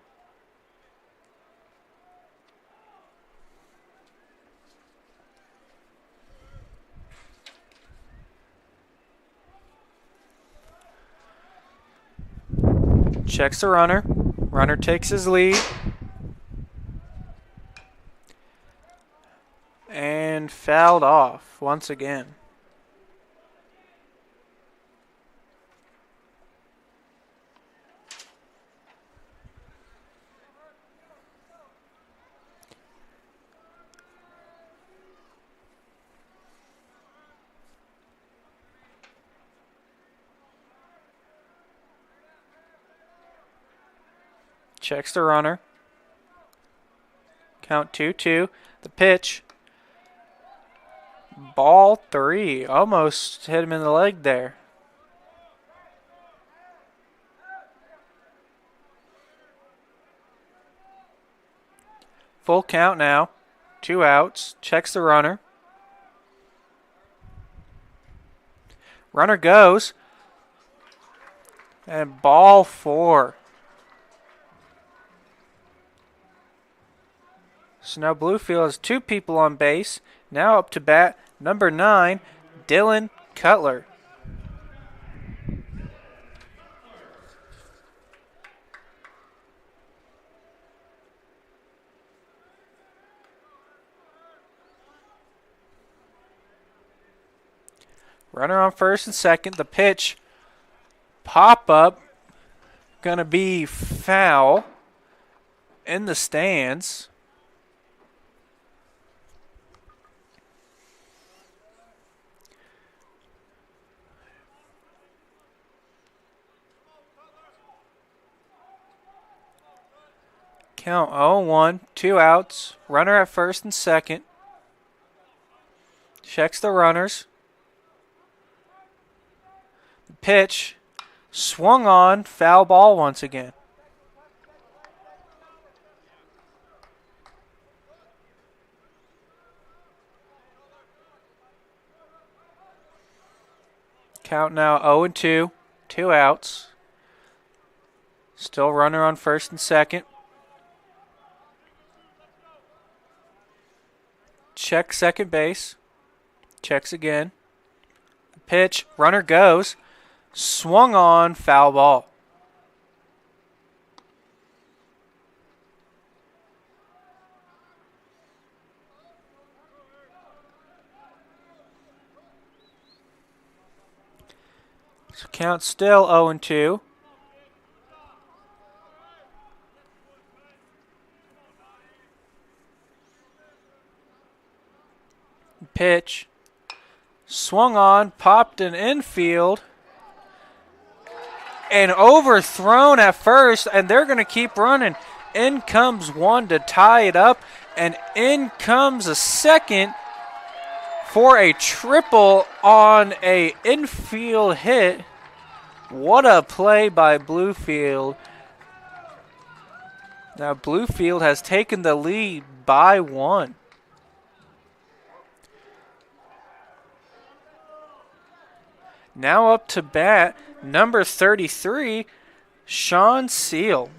Checks the runner. Runner takes his lead. And fouled off once again. Checks the runner. Count 2-2. The pitch. Ball 3. Almost hit him in the leg there. Full count now. 2 outs. Checks the runner. Runner goes. And ball 4. So now Bluefield has 2 people on base. Now up to bat, number 9, Dylan Cutler. Runner on first and second. The pitch. Pop up. Gonna be foul in the stands. Count 0-1, 2 outs. Runner at first and second. Checks the runners. The pitch. Swung on. Foul ball once again. Count now 0-2, 2 outs. Still runner on first and second. Check second base. Checks again. Pitch. Runner goes. Swung on. Foul ball. So count still 0-2. Pitch. Swung on, popped an infield, and overthrown at first, and they're going to keep running. In comes one to tie it up, and in comes a second for a triple on a infield hit. What a play by Bluefield. Now Bluefield has taken the lead by 1. Now up to bat, number 33, Sean Seal.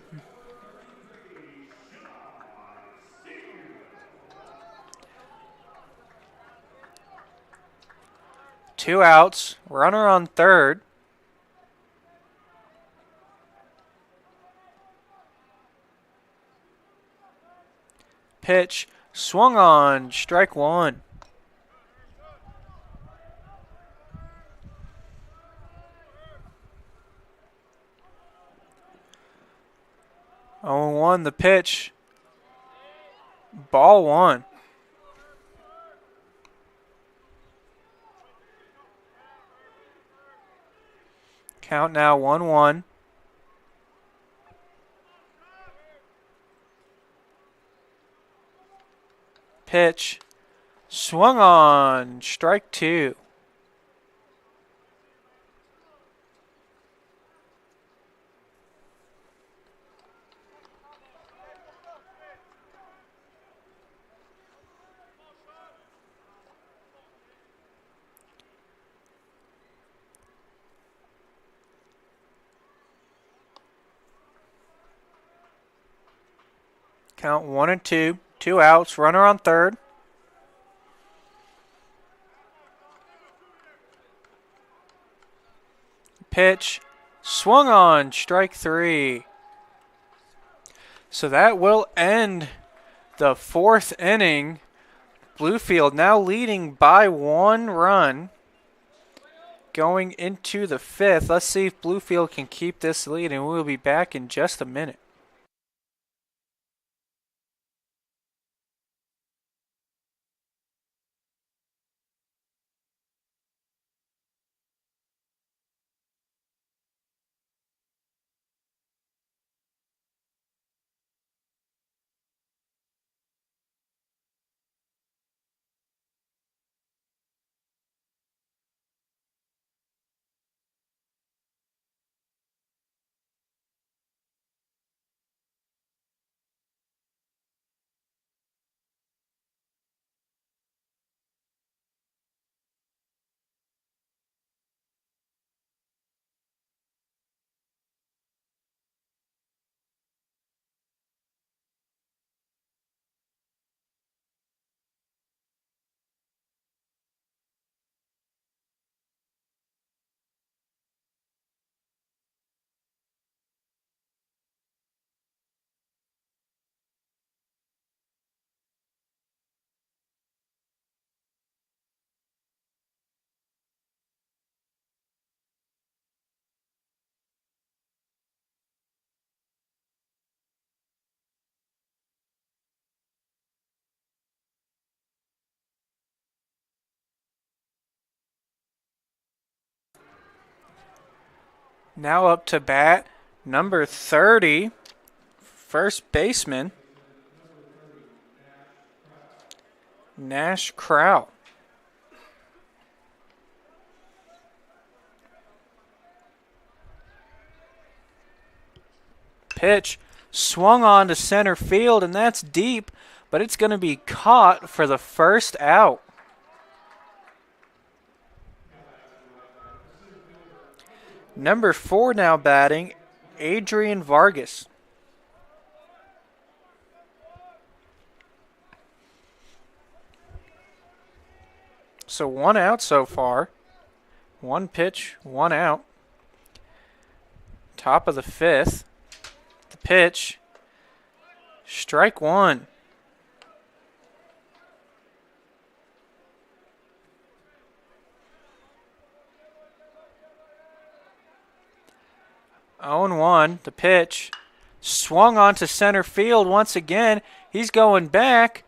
Two outs, runner on third. Pitch, swung on, strike 1. Oh, 1 the pitch. Ball 1. Count now 1-1. Pitch. Swung on. Strike 2. Count 1-2. 2 outs. Runner on third. Pitch. Swung on. Strike 3. So that will end the 4th inning. Bluefield now leading by 1 run. Going into the 5th. Let's see if Bluefield can keep this lead, and we'll be back in just a minute. Now up to bat, number 30, first baseman, Nash Crow. Pitch swung on to center field, and that's deep, but it's going to be caught for the first out. Number 4 now batting, Adrian Vargas. So 1 out so far. 1 pitch, 1 out. Top of the 5th. The pitch. Strike 1. Oh and 1. The pitch. Swung onto center field once again. He's going back.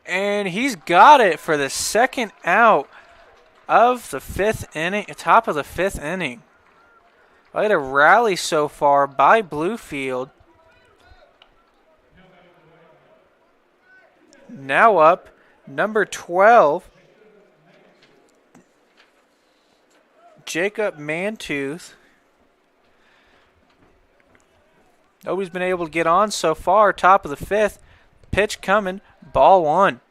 And he's got it for the second out of the 5th inning, top of the 5th inning. Quite a rally so far by Bluefield. Now up, number 12, Jacob Mantooth. Nobody's been able to get on so far. Top of the 5th. Pitch coming. Ball 1.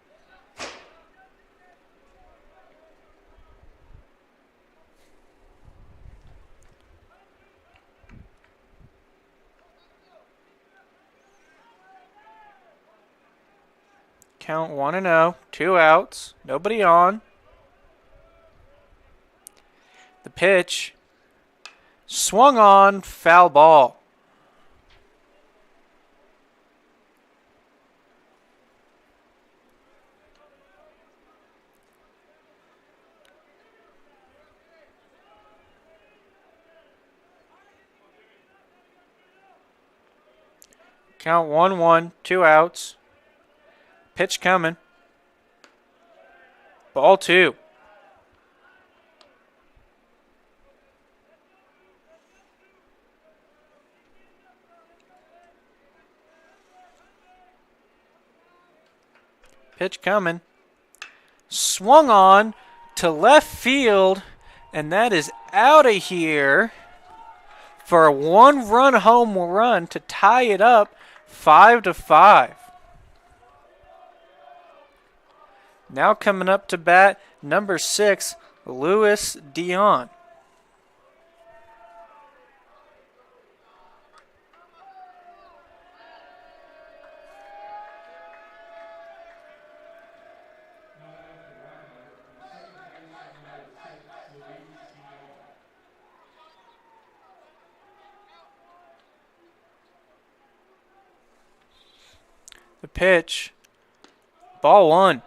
Count 1-0. 2 outs. Nobody on. The pitch. Swung on. Foul ball. Count 1-1, 2 outs. Pitch coming. Ball 2. Pitch coming. Swung on to left field, and that is out of here for a 1-run home run to tie it up 5-5. Now coming up to bat, number 6, Louis Dion. The pitch, ball 1.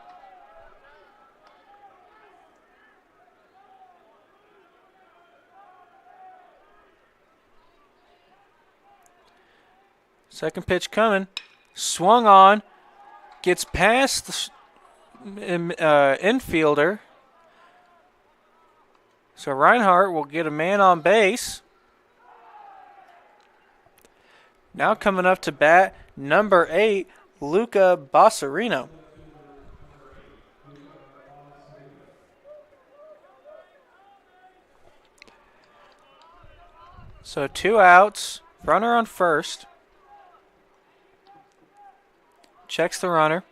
Second pitch coming, swung on, gets past the infielder. So Reinhardt will get a man on base. Now coming up to bat, number 8, Luca Bossarino. So 2 outs, runner on first. Checks the runner.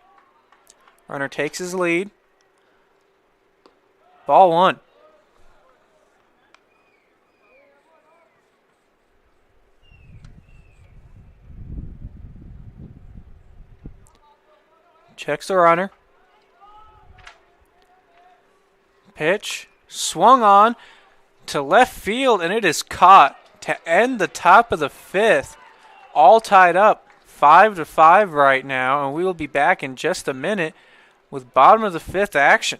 Runner takes his lead. Ball 1. Checks the runner. Pitch. Swung on to left field, and it is caught to end the top of the 5th. All tied up 5-5 right now, and we will be back in just a minute with bottom of the 5th action.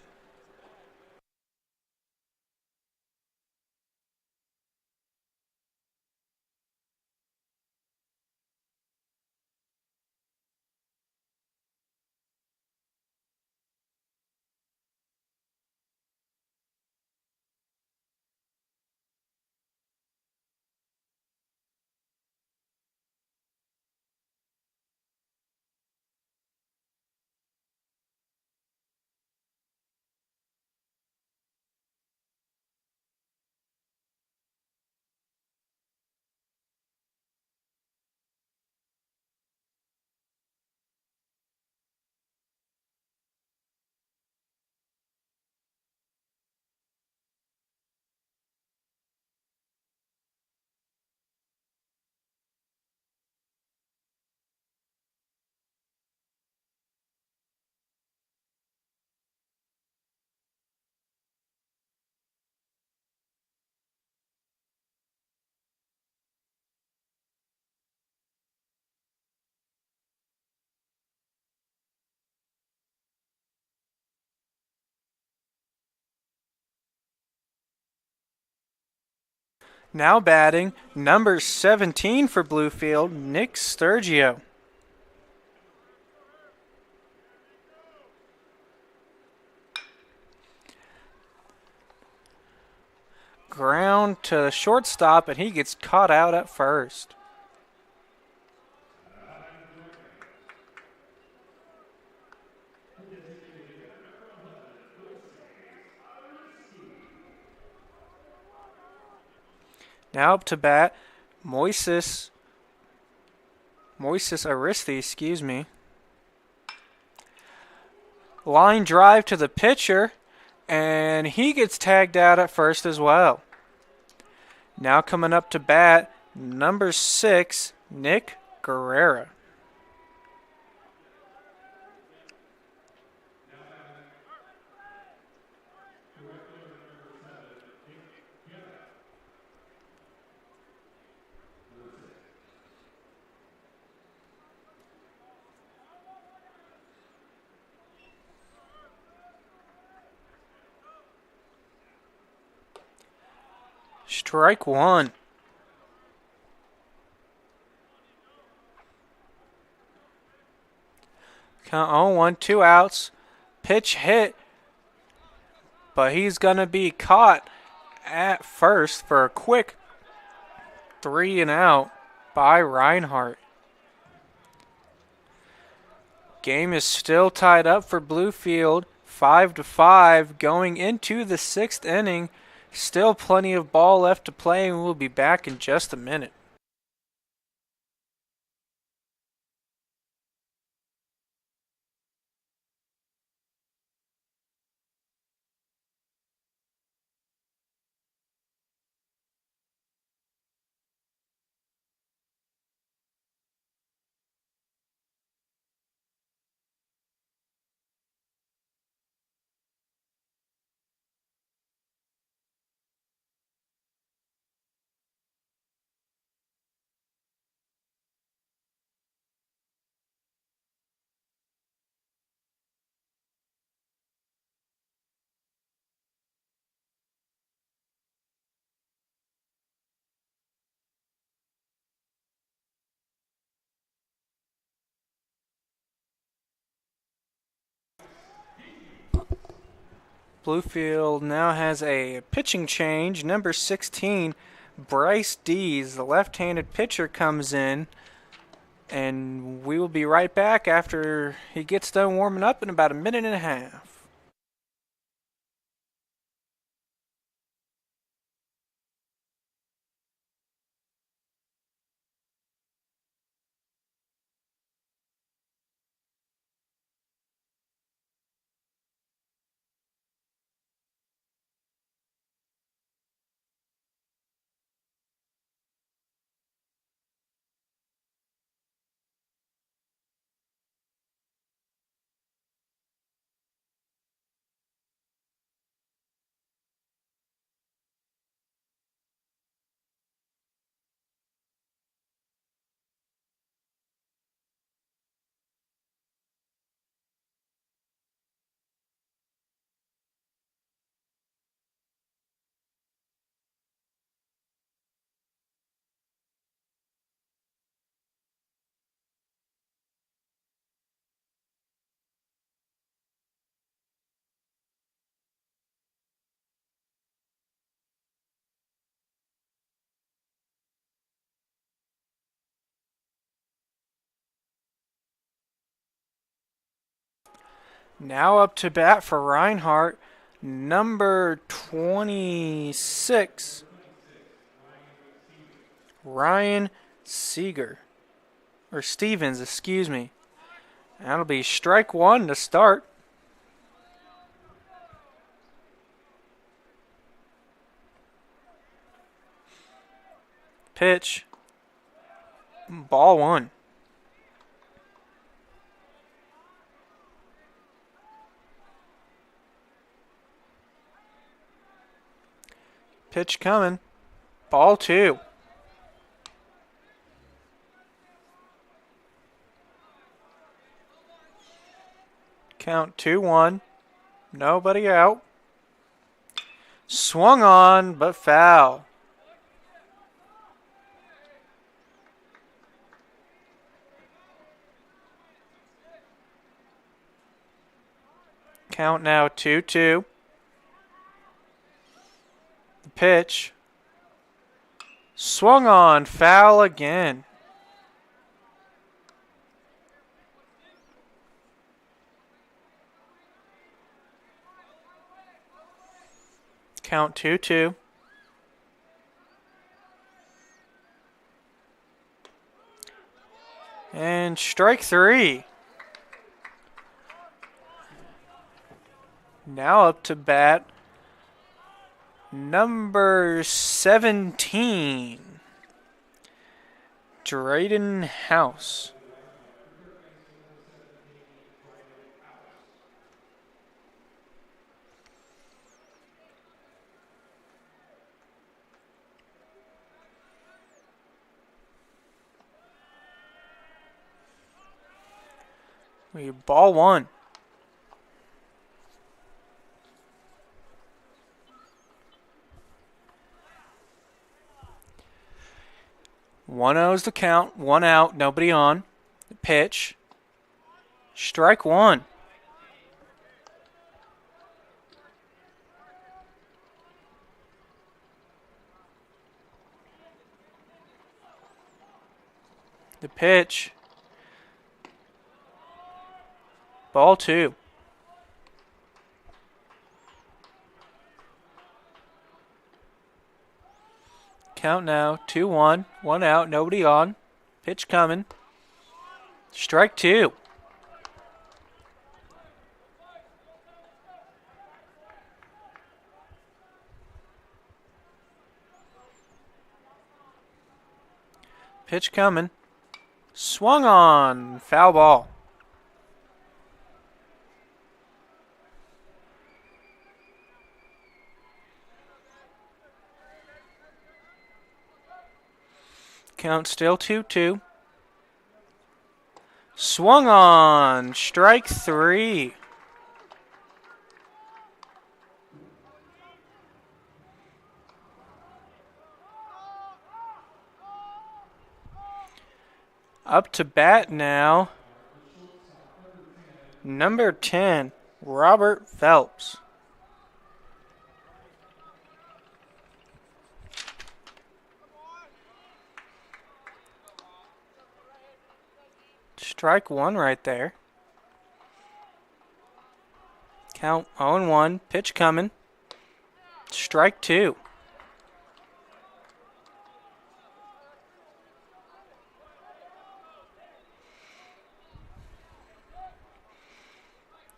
Now batting, number 17 for Bluefield, Nick Sturgio. Ground to shortstop, and he gets caught out at first. Now up to bat, Moises Aristi, excuse me. Line drive to the pitcher, and he gets tagged out at first as well. Now coming up to bat, number 6, Nick Guerrera. Strike one. Count 0-1, 2 outs. Pitch hit, but he's going to be caught at first for a quick 3 and out by Reinhardt. Game is still tied up for Bluefield, 5-5 going into the 6th inning. Still plenty of ball left to play, and we'll be back in just a minute. Bluefield now has a pitching change. Number 16, Bryce Dees, the left-handed pitcher, comes in. And we will be right back after he gets done warming up in about a minute and a half. Now up to bat for Reinhardt, number 26, Ryan Seeger. Or Stevens, excuse me. That'll be strike one to start. Pitch. Ball one. Pitch coming. Ball two. Count 2-1. Nobody out. Swung on, but foul. Count now 2-2. The pitch. Swung on. Foul again. Count 2-2. And strike 3. Now up to bat, number 17, Drayden House. We ball 1. One is the count, 1 out, nobody on. The pitch. Strike 1. The pitch. Ball 2. Count now, 2-1, 1 out, nobody on. Pitch coming. Strike 2. Pitch coming. Swung on. Foul ball. Count still 2-2. Swung on. Strike 3. Up to bat now, number 10, Robert Phelps. Strike 1 right there. Count 0-1. Pitch coming. Strike 2.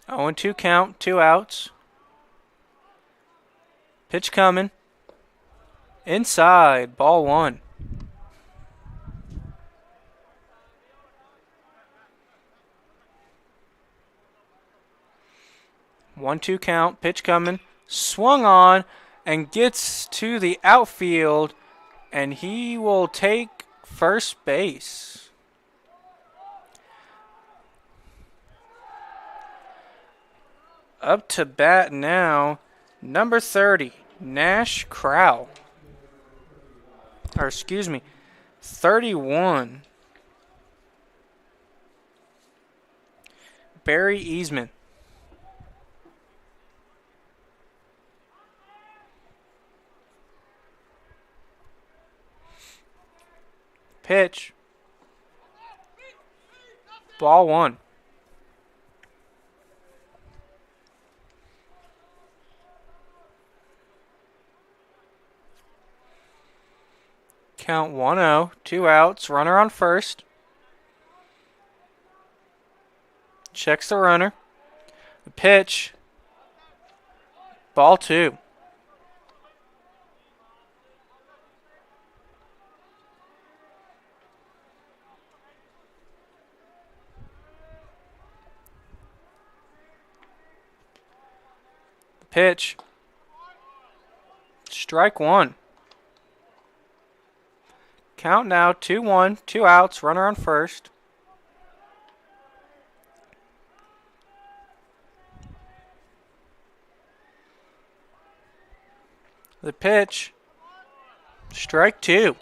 Oh, and 2 count, 2 outs. Pitch coming. Inside, ball 1. One, 2 count, pitch coming, swung on, and gets to the outfield, and he will take first base. Up to bat now, number 30, Nash Crowell. Or excuse me, 31, Barry Easman. Pitch. Ball 1. Count 1-0, 2 outs, runner on first. Checks the runner. The pitch. Ball 2. Pitch. Strike 1. Count now, 2-1, 2 outs, runner on first. The pitch. Strike 2.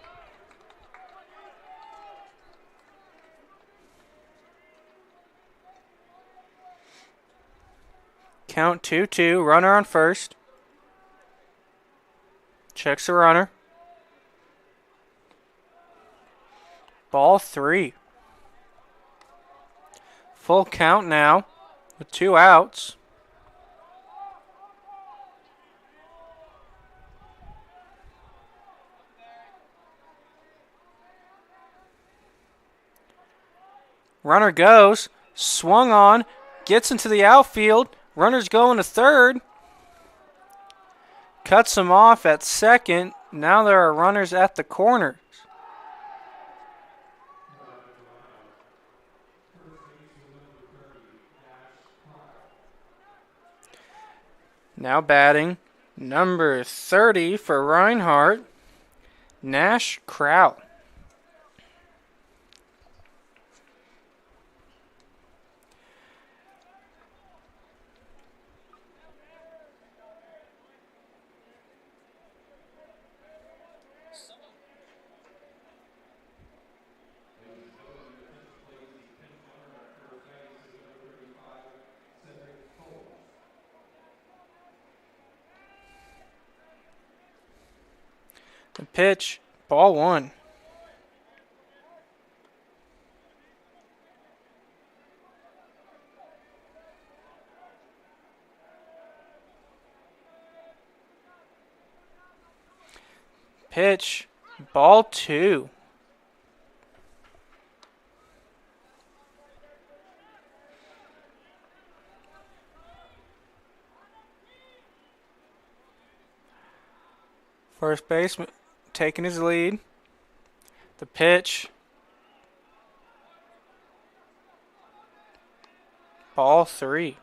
Count 2-2. Runner on first. Checks the runner. Ball 3. Full count now with 2 outs. Runner goes, swung on, gets into the outfield. Runner's going to third. Cuts him off at second. Now there are runners at the corners. Now batting, number 30 for Reinhardt, Nash Kraut. The pitch, ball 1. Pitch, ball 2. First baseman taking his lead. The pitch. Ball 3.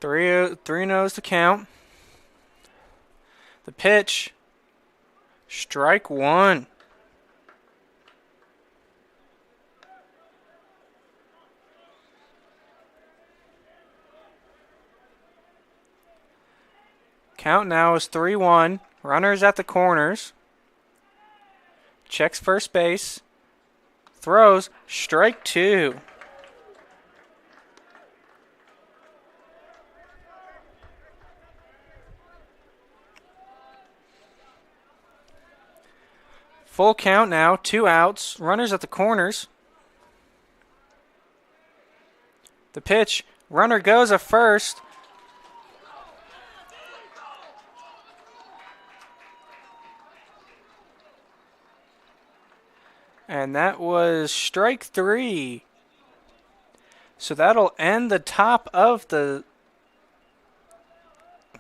Three no's to count. The pitch. Strike 1. Count now is 3-1. Runners at the corners. Checks first base. Throws. Strike 2. Full count now. 2 outs. Runners at the corners. The pitch. Runner goes at first. And that was strike 3. So that'll end the top of the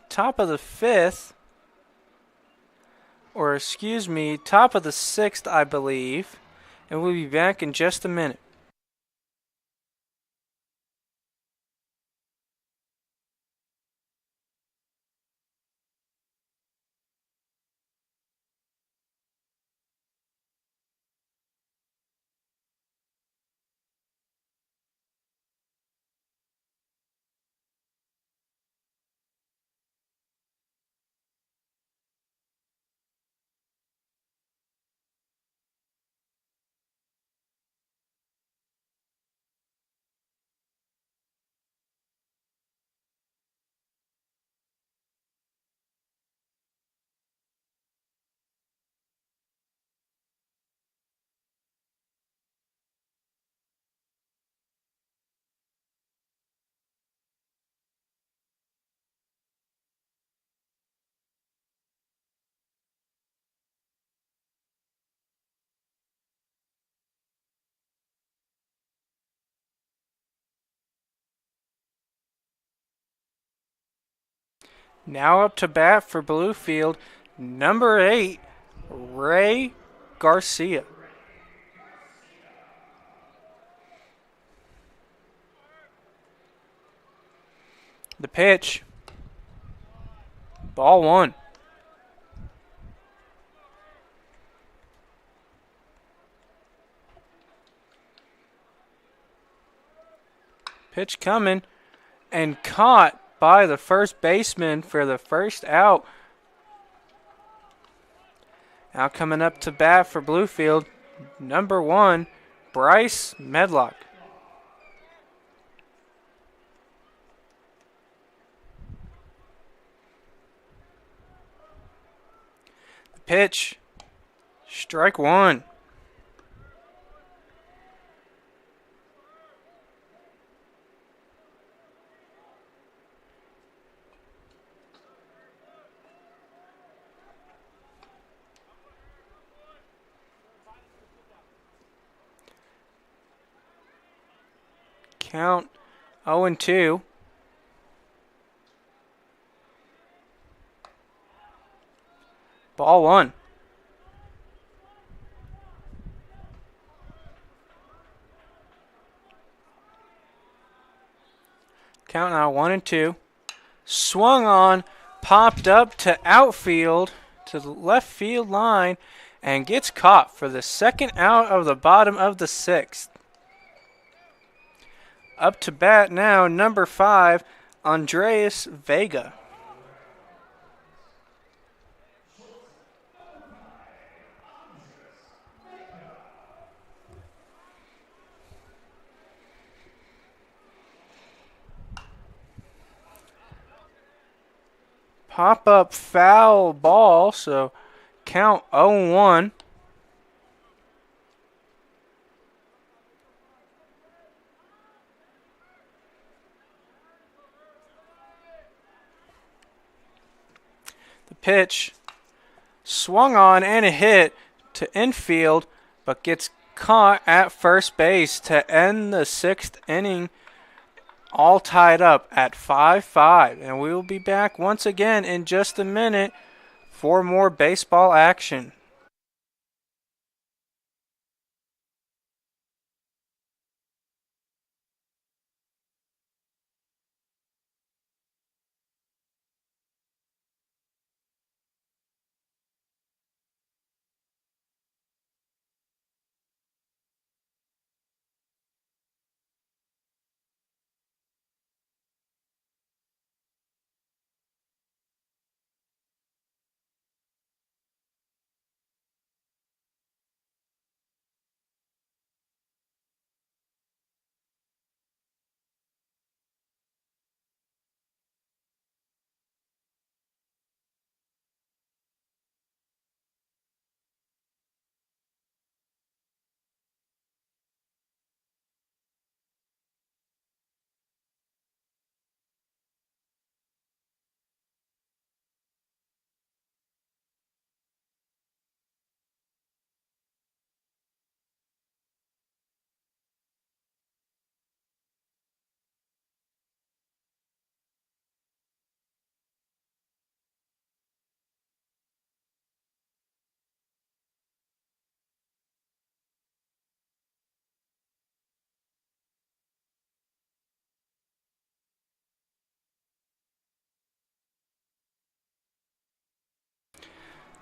5th. Or excuse me, top of the 6th, I believe. And we'll be back in just a minute. Now up to bat for Bluefield, number 8, Ray Garcia. The pitch, ball 1. Pitch coming and caught by the first baseman for the first out. Now coming up to bat for Bluefield, number 1, Bryce Medlock. The pitch, strike 1. Count 0-2. Ball 1. Count now 1-2. Swung on, popped up to outfield, to the left field line, and gets caught for the second out of the bottom of the 6th. Up to bat now, number 5, Andreas Vega. Pop-up foul ball, so count 0-1. The pitch swung on and a hit to infield, but gets caught at first base to end the 6th inning, all tied up at 5-5. And we will be back once again in just a minute for more baseball action.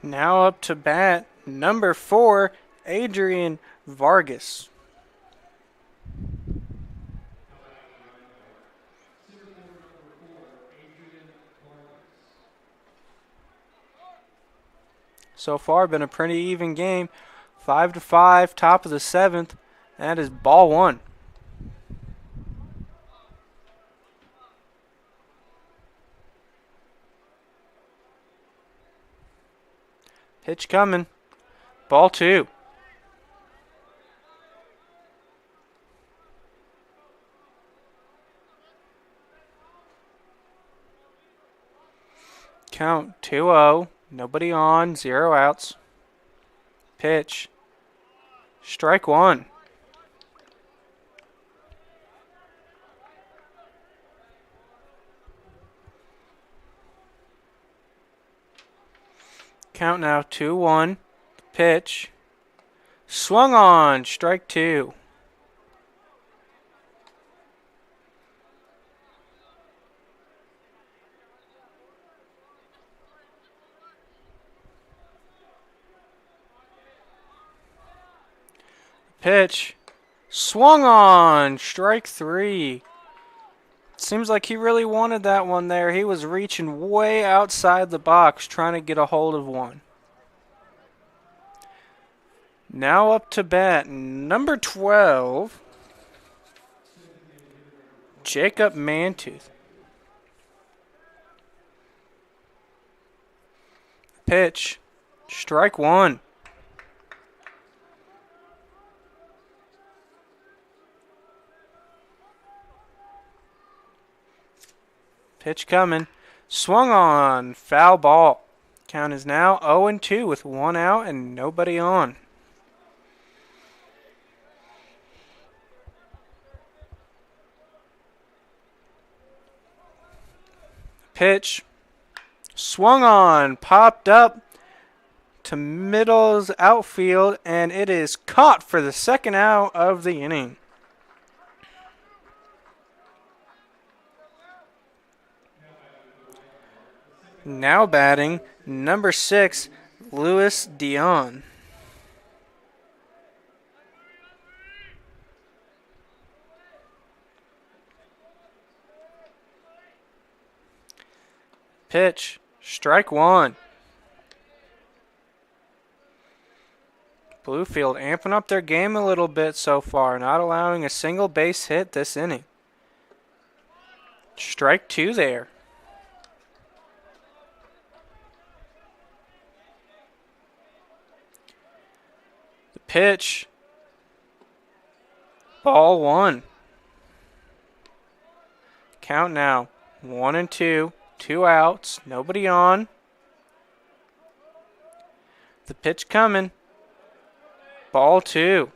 Now up to bat, number 4, Adrian Vargas. So far, been a pretty even game. 5-5, top of the 7th. That is ball 1. Pitch coming. Ball 2. Count 2-0. Nobody on. 0 outs. Pitch. Strike 1. Count now 2-1. Pitch. Swung on. Strike 2. Pitch. Swung on. Strike 3. Seems like he really wanted that one there. He was reaching way outside the box trying to get a hold of one. Now up to bat, number 12, Jacob Mantooth. Pitch, strike one. Pitch coming. Swung on. Foul ball. Count is now 0-2 with one out and nobody on. Pitch. Swung on. Popped up to middle's outfield, and it is caught for the second out of the inning. Now batting, number 6, Louis Dion. Pitch, strike one. Bluefield amping up their game a little bit so far, not allowing a single base hit this inning. Strike two there. The pitch. Ball one. Count now. 1-2. 2 outs. Nobody on. The pitch coming. Ball two.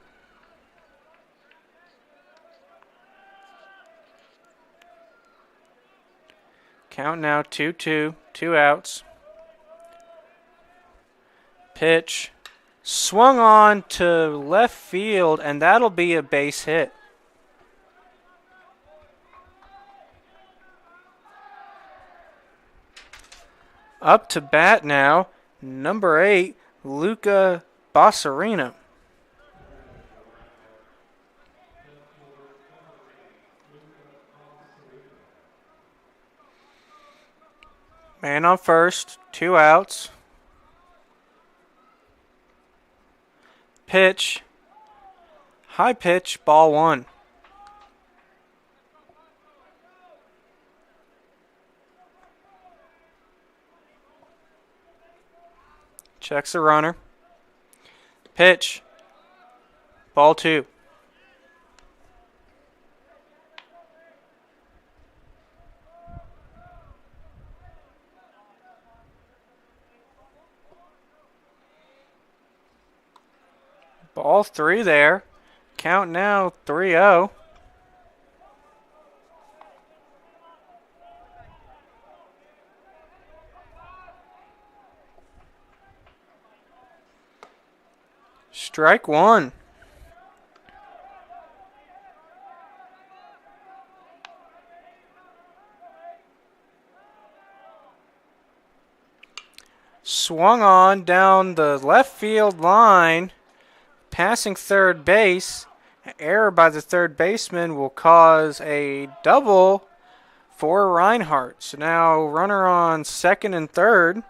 Count now 2-2. 2 outs. Pitch. Swung on to left field, and that'll be a base hit. Up to bat now, number 8, Luca Bossarino. Man on first, 2 outs. Pitch. High pitch, ball one. Checks the runner. Pitch. Ball two. Ball three there. Count now 3-0. Strike one. Swung on down the left field line, passing third base. An error by the third baseman will cause a double for Reinhardt. So now runner on second and third.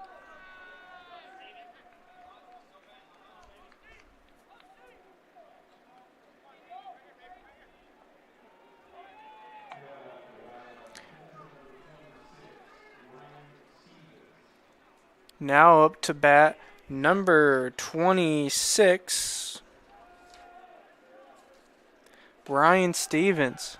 Now up to bat, number 26, Brian Stevens.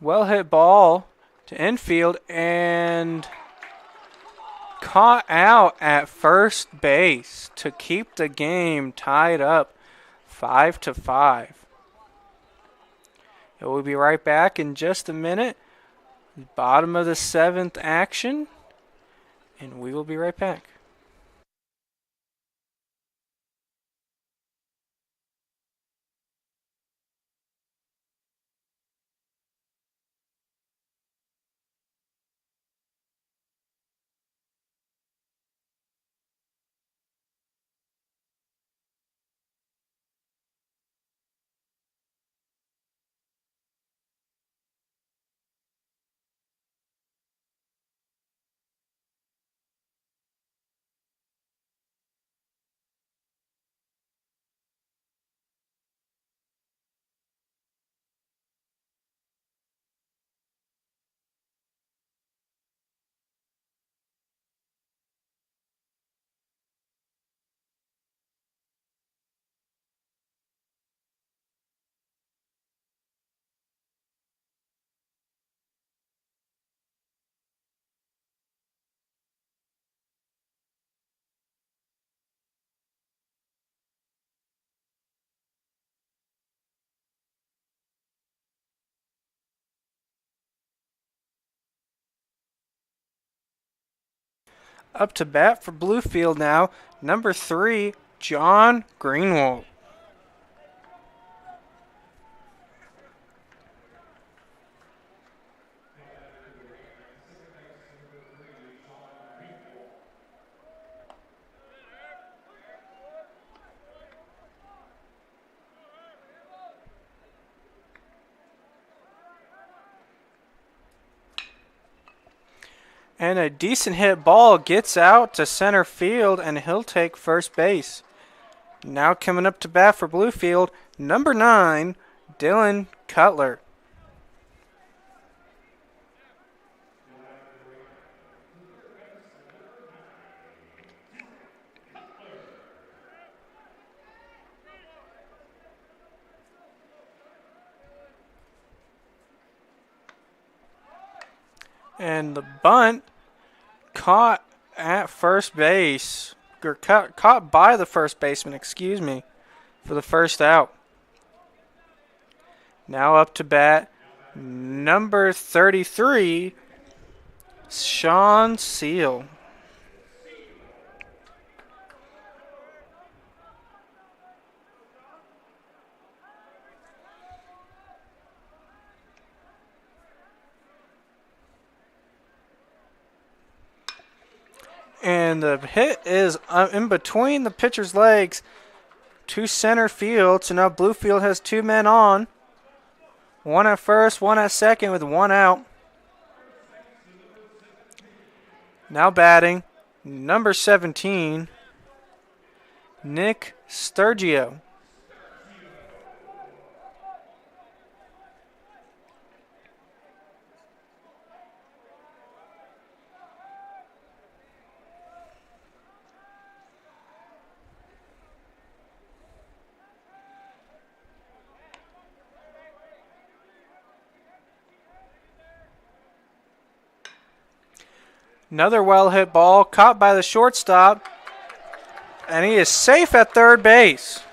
Well hit ball to infield and caught out at first base to keep the game tied up 5-5. We'll be right back in just a minute. Bottom of the 7th action, and we will be right back. Up to bat for Bluefield now, number 3, John Greenwald. And a decent hit ball gets out to center field, and he'll take first base. Now coming up to bat for Bluefield, number 9, Dylan Cutler. And the bunt caught at first base, or caught by the first baseman, excuse me, for the first out. Now up to bat, number 33, Sean Seal. And the hit is in between the pitcher's legs to center field. So now Bluefield has 2 men on. One at first, one at second with 1 out. Now batting, number 17, Nick Sturgio. Another well-hit ball caught by the shortstop, and he is safe at third base.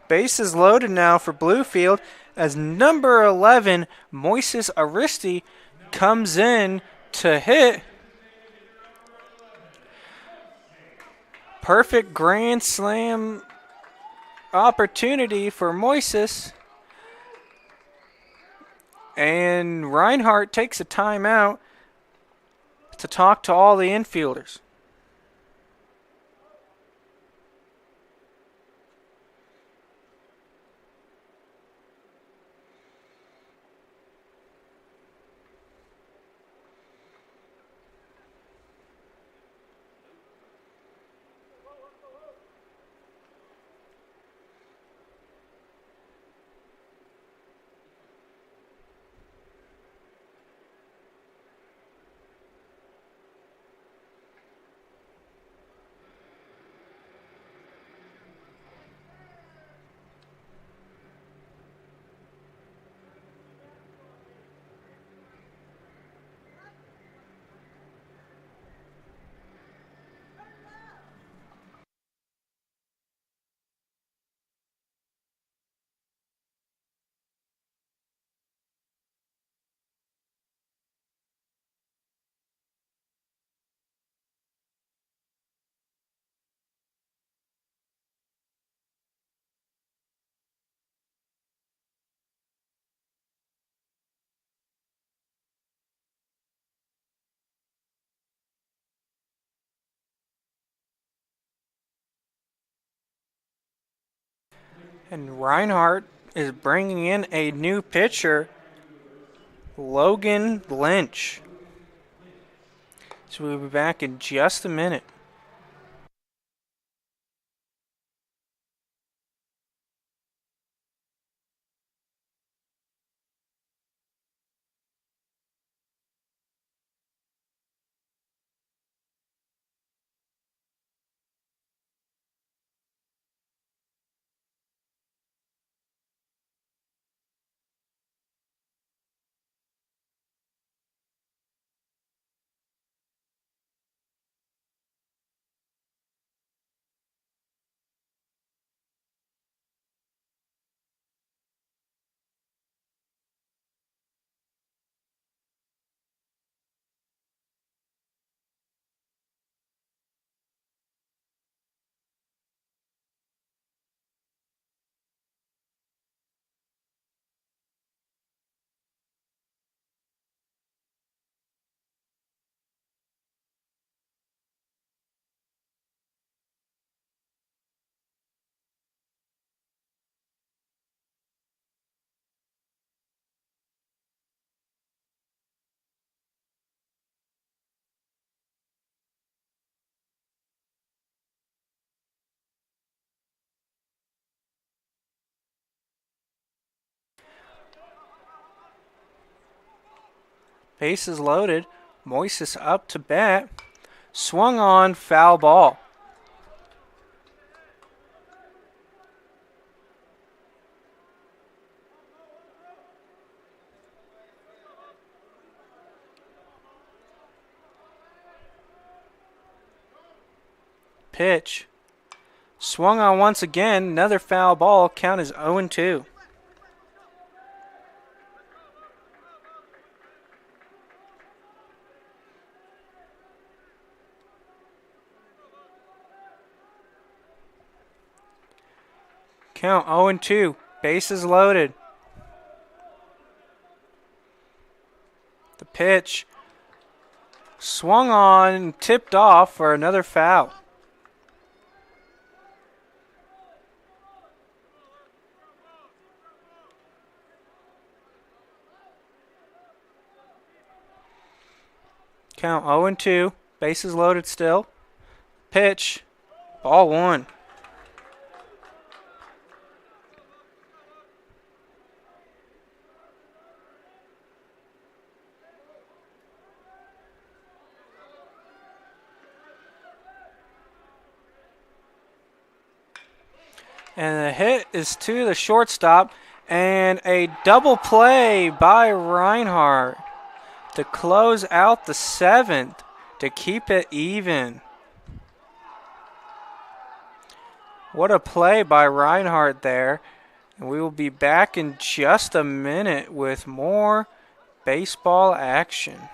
Bases loaded now for Bluefield as number 11, Moises Aristi, comes in to hit. Perfect grand slam opportunity for Moises. And Reinhardt takes a timeout to talk to all the infielders. And Reinhardt is bringing in a new pitcher, Logan Lynch. So we'll be back in just a minute. Bases loaded. Moises up to bat. Swung on, foul ball. Pitch. Swung on once again. Another foul ball. Count is 0-2. Count 0-2. Bases loaded. The pitch. Swung on and tipped off for another foul. Count 0-2. Bases loaded still. Pitch. Ball one. And the hit is to the shortstop. And a double play by Reinhardt to close out the seventh to keep it even. What a play by Reinhardt there. And we will be back in just a minute with more baseball action.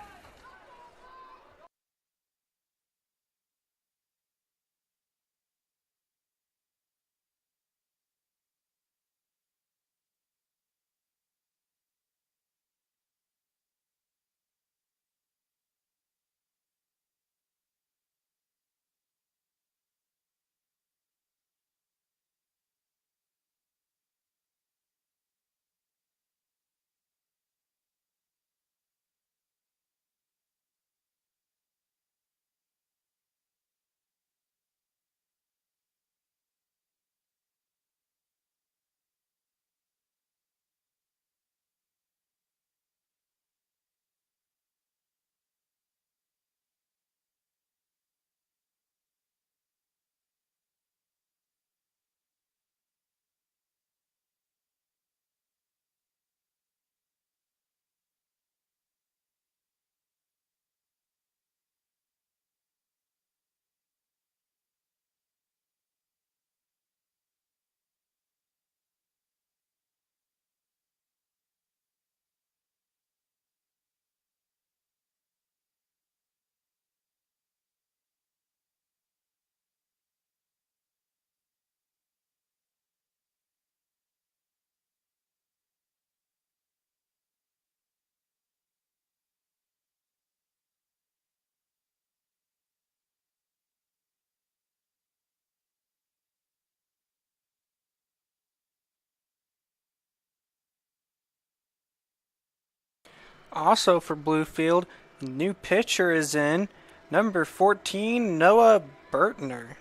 Also for Bluefield, new pitcher is in, number 14, Noah Bertner.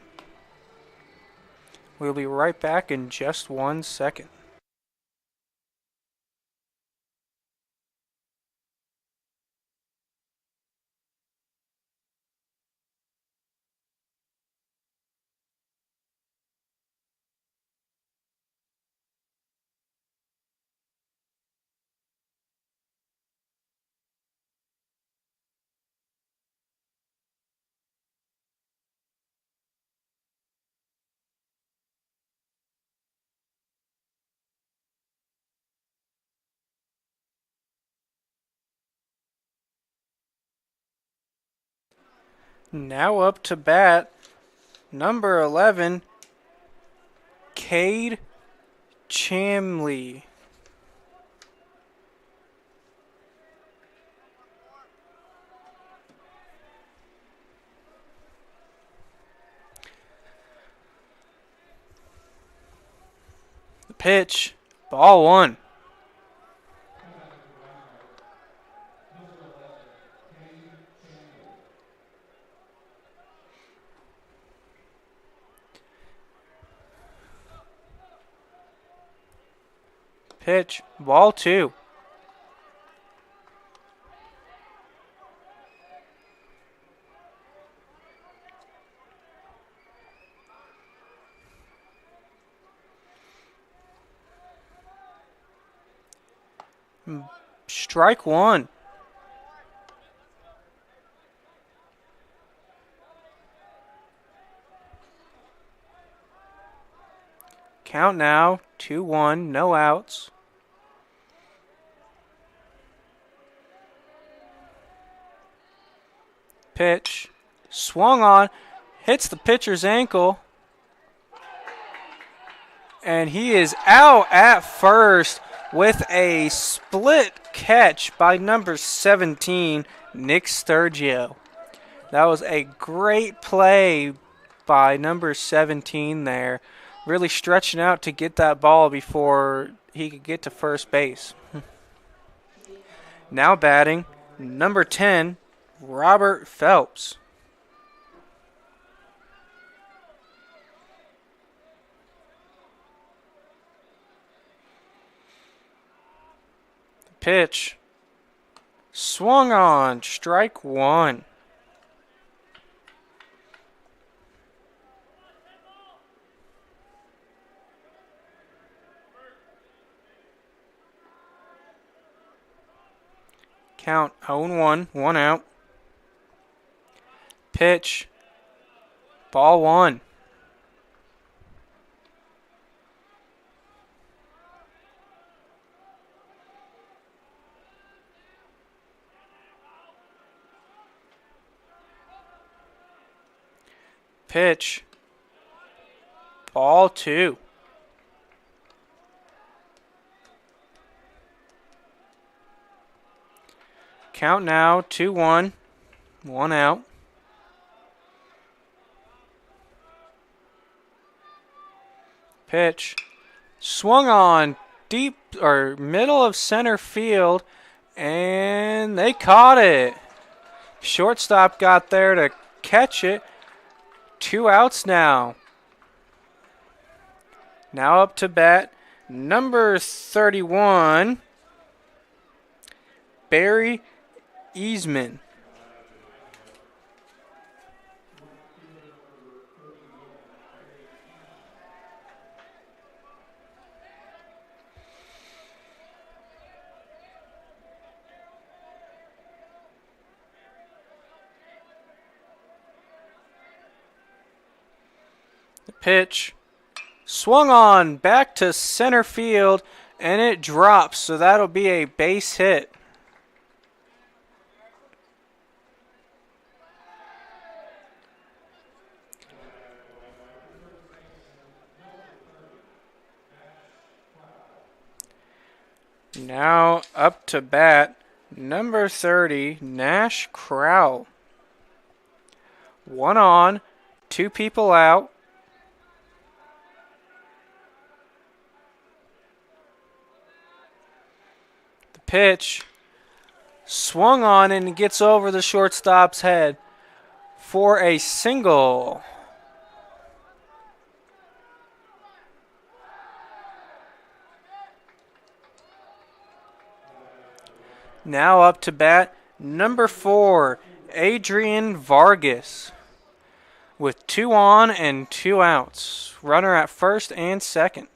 We'll be right back in just 1 second. Now up to bat, number 11, Cade Chamley. The pitch, ball one. Pitch, ball two. Strike one. Count now, 2-1, no outs. Pitch, swung on, hits the pitcher's ankle, and he is out at first with a split catch by number 17, Nick Sturgio. That was a great play by number 17 there, really stretching out to get that ball before he could get to first base. Now batting, number 10, Robert Phelps. Pitch, swung on, strike one. Count 0-1, one out. Pitch, ball one. Pitch, ball two. Count now, 2-1, one out. Pitch, swung on deep or middle of center field, and they caught it. Shortstop got there to catch it. 2 outs now. Now up to bat, number 31, Barry Easman. The pitch, swung on back to center field, and it drops, so that'll be a base hit. Now up to bat, number 30, Nash Crowell. 1 on, 2 people out. The pitch, swung on and gets over the shortstop's head for a single. Now up to bat, number 4, Adrian Vargas. With 2 on and 2 outs. Runner at first and second.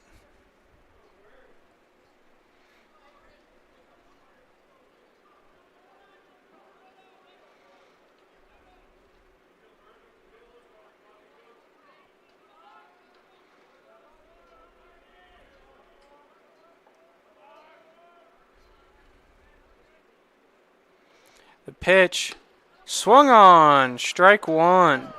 The pitch, swung on, strike one.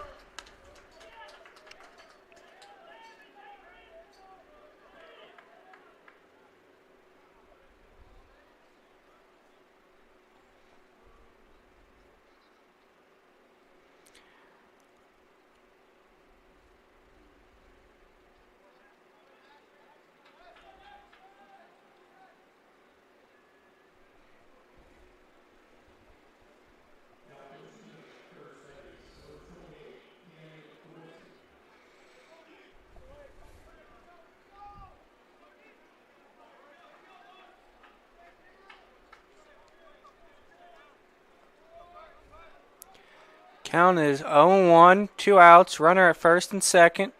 Count is 0-1, 2 outs, runner at first and second.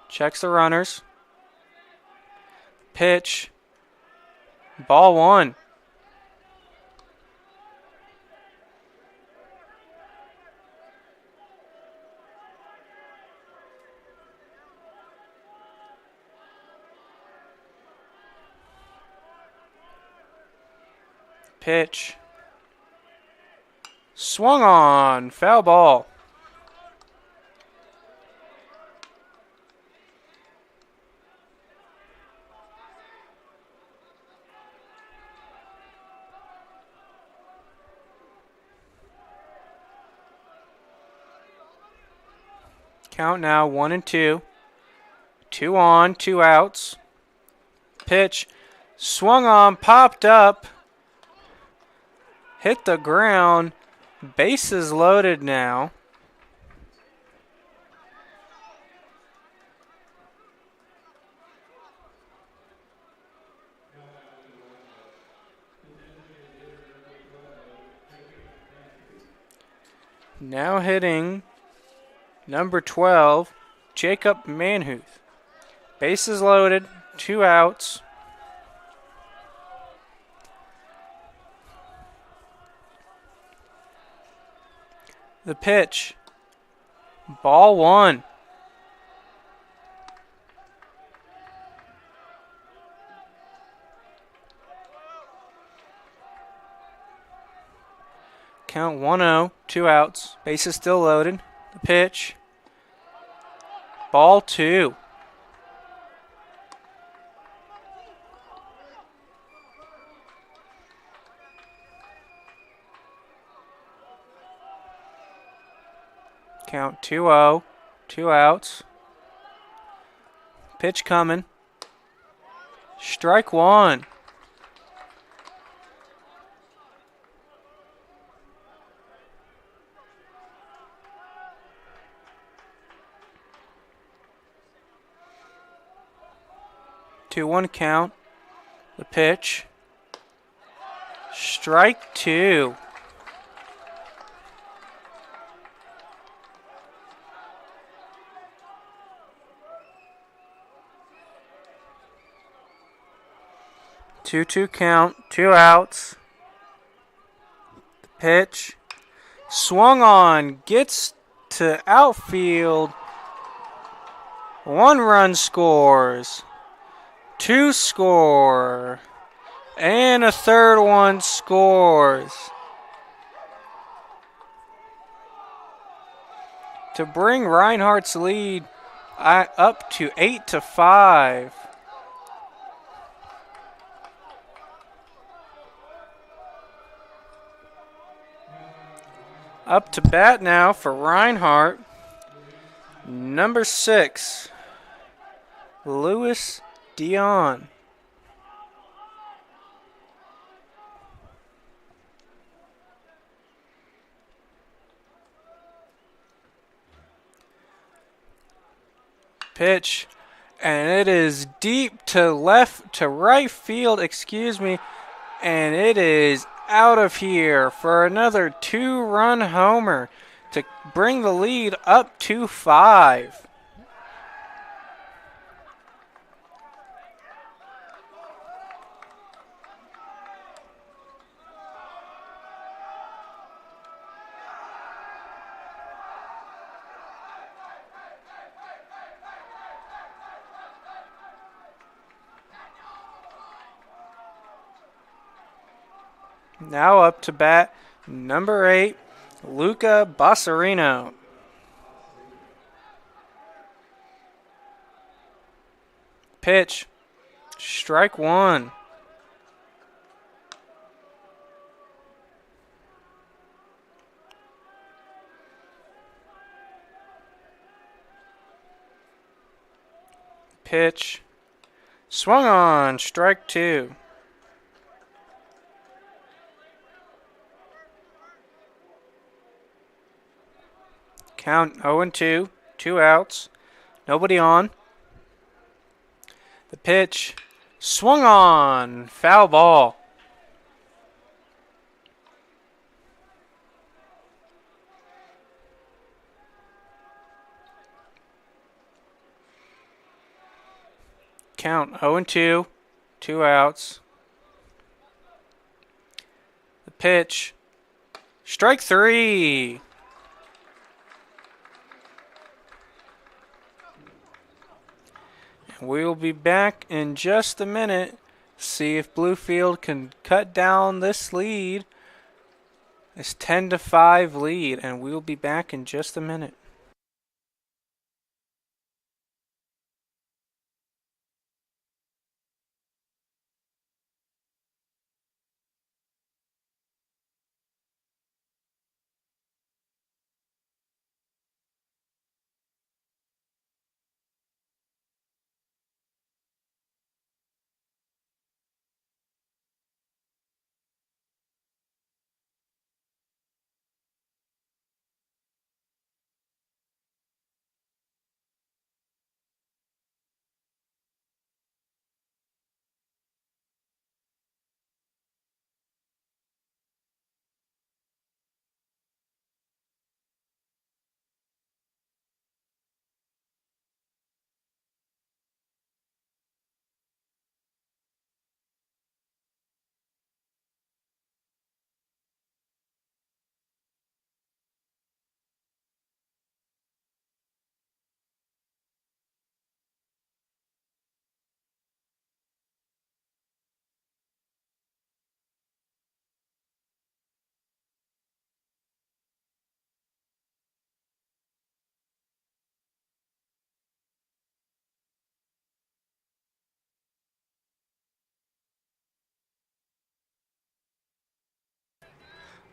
Checks the runners. pitch. Ball one. Pitch. Swung on. Foul ball. Count now 1-2. 2 on, 2 outs. Pitch. Swung on, popped up. Hit the ground. Bases loaded now. Now hitting number 12, Jacob Manhuth. Bases loaded, 2 outs. The pitch. Ball one. Count 1-0, 2 outs. Bases still loaded. The pitch. Ball two. Count 2-0, 2 outs. Pitch coming. Strike one. Two one count. The pitch. Strike two. Two count, 2 outs. The pitch. Swung on, gets to outfield. 1 run scores. 2 score. And a third one scores. To bring Reinhardt's lead up to 8-5. Up to bat now for Reinhardt, number 6, Louis Dion. Pitch, and it is deep to right field, and it is out of here for another 2-run homer to bring the lead up to 5. Now up to bat, number 8, Luca Bassarino. Pitch, strike one. Pitch, swung on, strike two. Count 0-2, 2 outs, nobody on. The pitch, swung on, foul ball. Count 0-2, 2 outs. The pitch. Strike 3. We'll be back in just a minute. See if Bluefield can cut down this lead. It's 10-5 lead, and we'll be back in just a minute.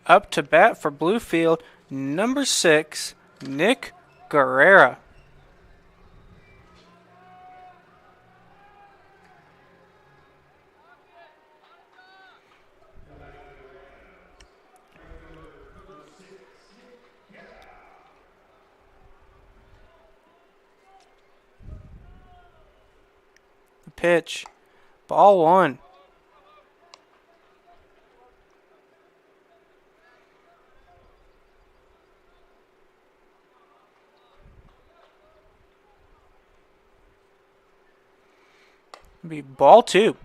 Up to bat for Bluefield, number 6, Nick Guerrera. The pitch. Ball 1. Be ball 2.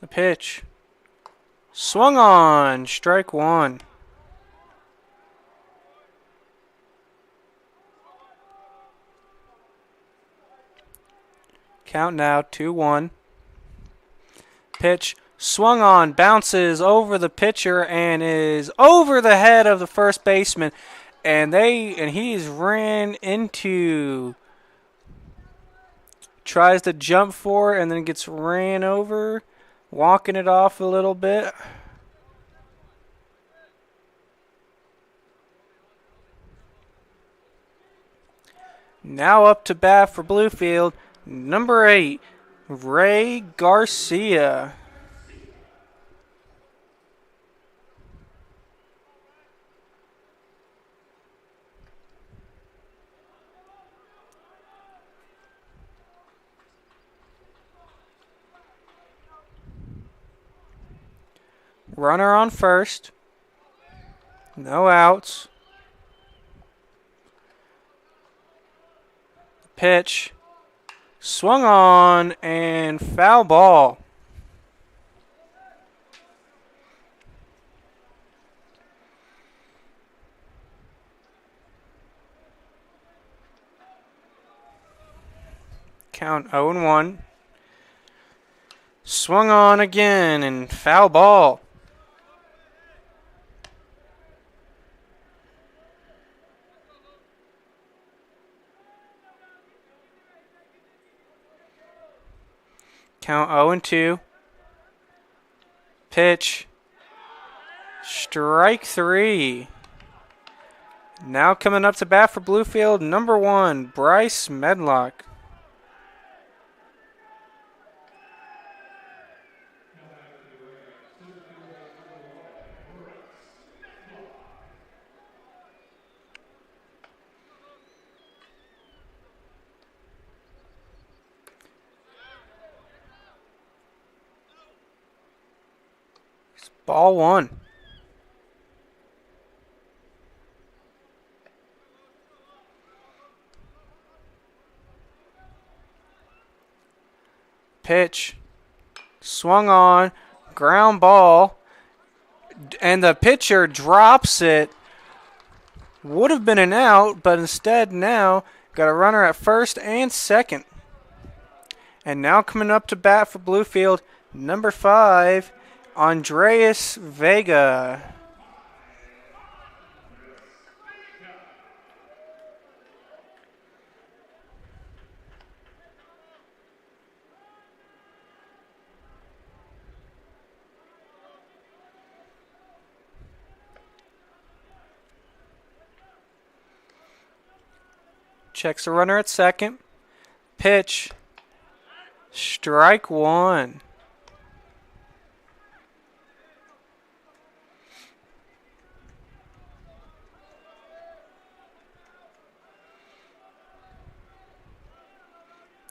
The pitch. Swung on. Strike 1. Count now 2-1. Pitch swung on, bounces over the pitcher and is over the head of the first baseman, and he's ran into, tries to jump for it and then gets ran over, walking it off a little bit. Now up to bat for Bluefield, number 8, Ray Garcia. Runner on first. No outs. Pitch. Swung on and foul ball. Count 0-1. Swung on again and foul ball. Count 0-2. Pitch. Strike 3. Now coming up to bat for Bluefield, number 1, Bryce Medlock. Ball one. Pitch. Swung on. Ground ball. And the pitcher drops it. Would have been an out, but instead now got a runner at first and second. And now coming up to bat for Bluefield, number 5, Andreas Vega. Checks the runner at second. Pitch. Strike one.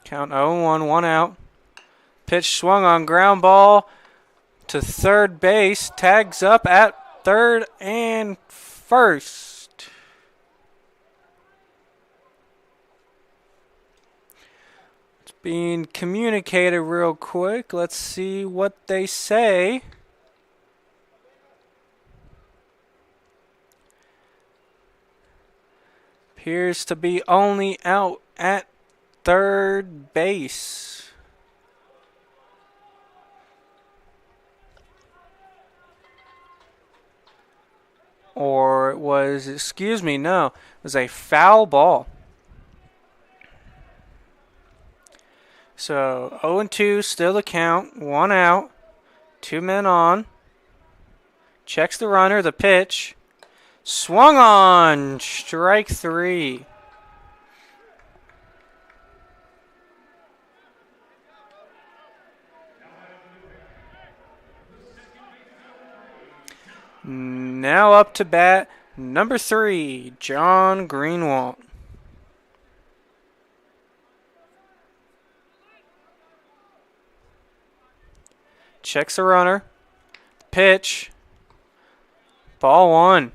Count 0-1, one out. Pitch swung on, ground ball to third base. Tags up at third and first. It's being communicated real quick. Let's see what they say. Appears to be only out at third base. Or it was, no, it was a foul ball. So 0-2, still the count, one out, 2 men on. Checks the runner, the pitch. Swung on, strike 3. Now up to bat, number 3, John Greenwald. Checks the runner. Pitch. Ball one.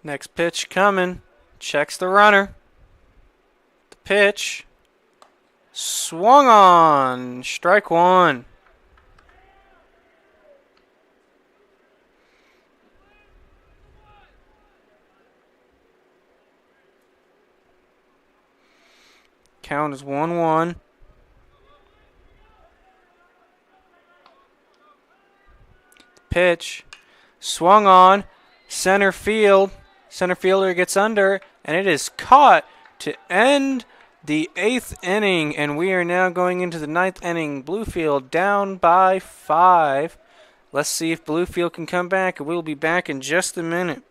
Next pitch coming. Checks the runner. The pitch. Swung on. Strike one. Count is 1-1. Pitch. Swung on. Center field. Center fielder gets under, and it is caught to end the 8th inning, and we are now going into the 9th inning. Bluefield down by 5. Let's see if Bluefield can come back, and we'll be back in just a minute.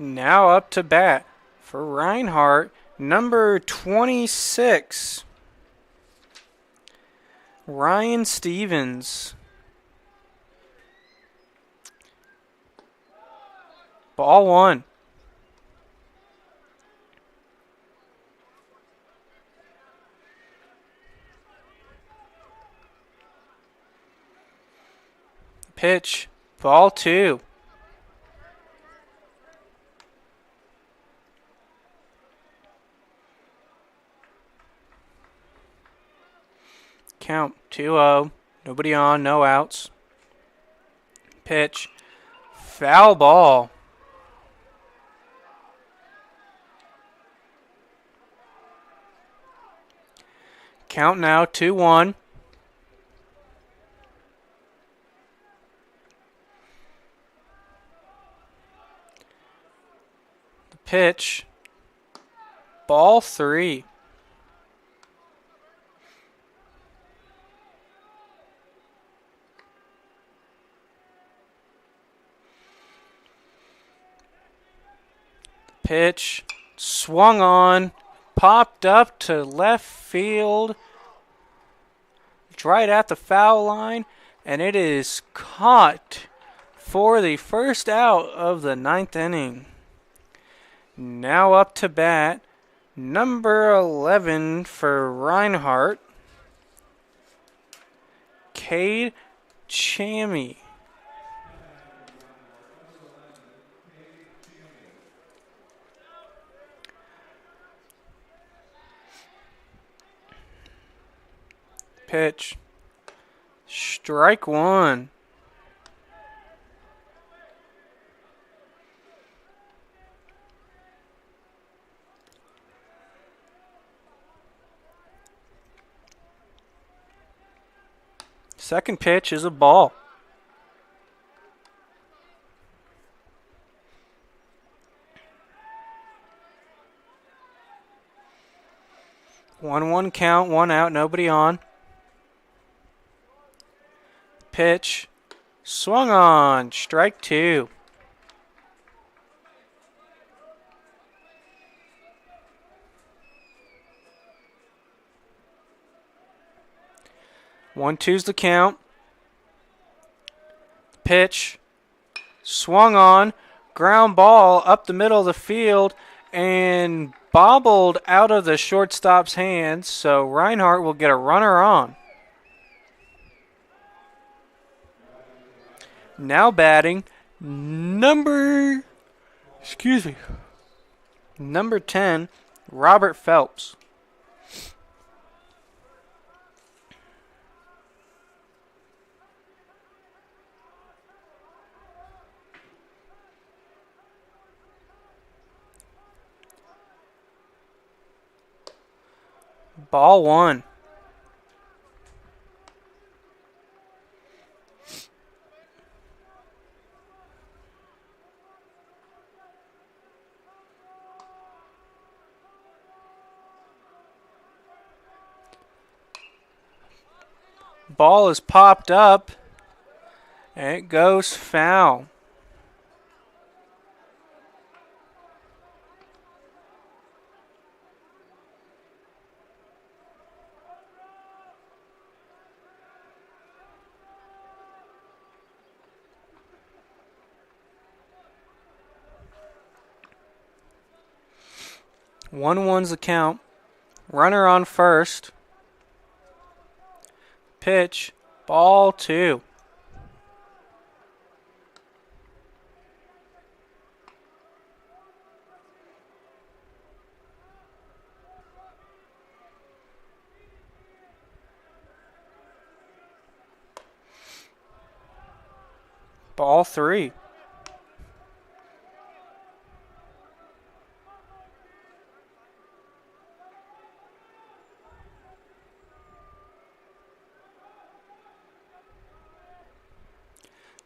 Now up to bat for Reinhardt, number 26, Ryan Stevens. Ball one. Pitch, ball two. Count 2-0. Nobody on, no outs. Pitch, foul ball. Count now 2-1. The pitch, ball three. Pitch, swung on, popped up to left field, right at the foul line, and it is caught for the first out of the ninth inning. Now up to bat, number 11 for Reinhardt, Cade Chammy. Pitch, strike one. Second pitch is a ball. One count, one out, nobody on. Pitch, swung on, strike two. One, two's the count. Pitch, swung on, ground ball up the middle of the field and bobbled out of the shortstop's hands, so Reinhardt will get a runner on. Now batting, number 10, Robert Phelps. Ball one. Ball is popped up, and it goes foul. One's the count. Runner on first. Pitch, ball two. Ball three.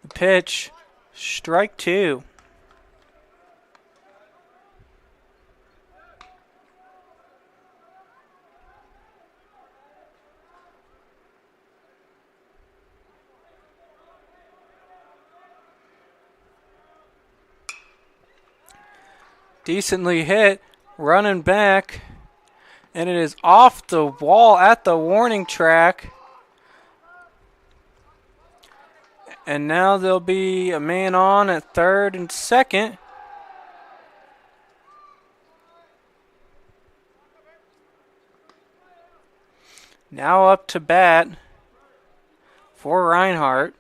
The pitch, strike two. Decently hit, running back, and it is off the wall at the warning track. And now there'll be a man on at third and second. Now up to bat for Reinhardt.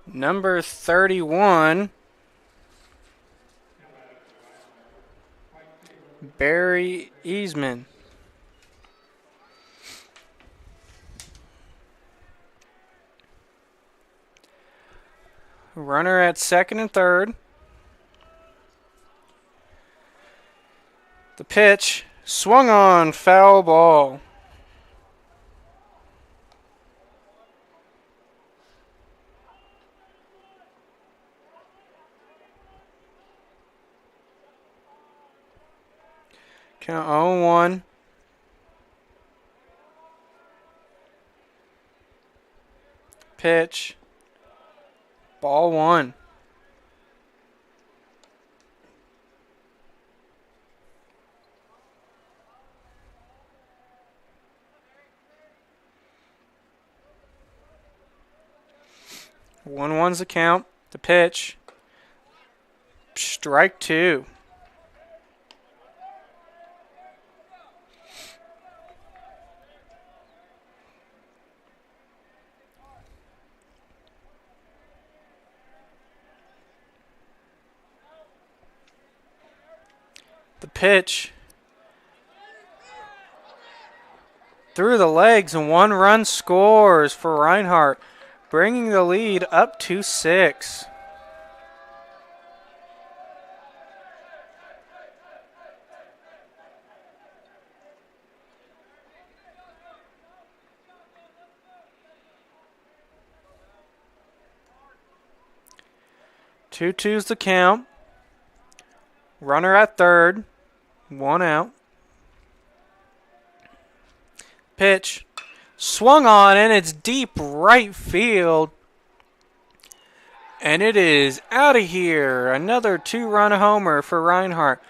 Number 31, Barry Easman. Runner at second and third. The pitch, swung on, foul ball. Count 0-1. Pitch. Ball one. One's the count. The pitch. Strike two. The pitch through the legs, and 1 run scores for Reinhardt, bringing the lead up to 6. Two-two's the count. Runner at third. 1 out. Pitch. Swung on, and it's deep right field. And it is out of here. Another 2-run homer for Reinhardt,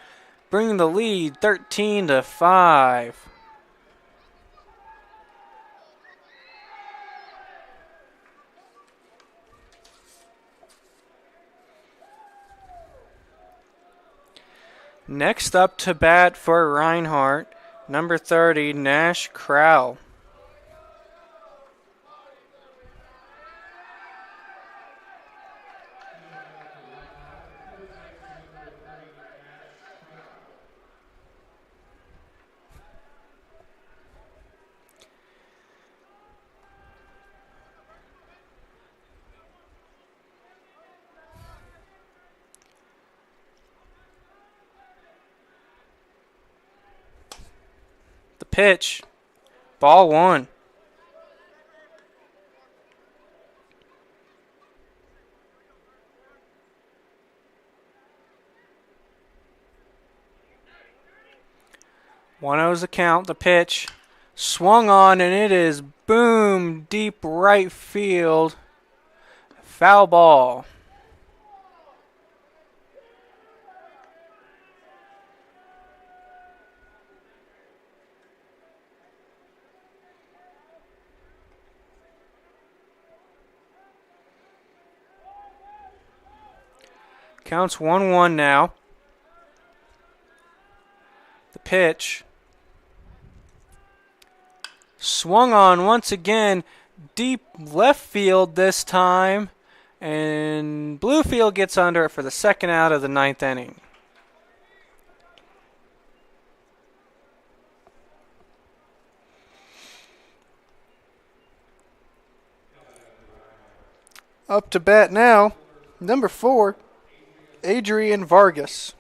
bringing the lead 13-5. Next up to bat for Reinhardt, number 30, Nash Crowell. Pitch. Ball one. One oh's the count. The pitch. Swung on, and it is boom deep right field. Foul ball. Counts 1-1 now. The pitch. Swung on once again. Deep left field this time. And Bluefield gets under it for the second out of the 9th inning. Up to bat now, number 4, Adrian Vargas.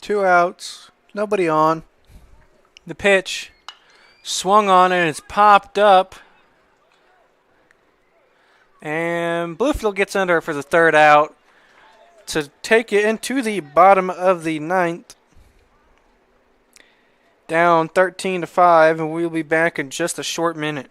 Two outs, nobody on. The pitch swung on and it's popped up. And Bluefield gets under it for the 3rd out to take it into the bottom of the 9th. Down 13-5, and we'll be back in just a short minute.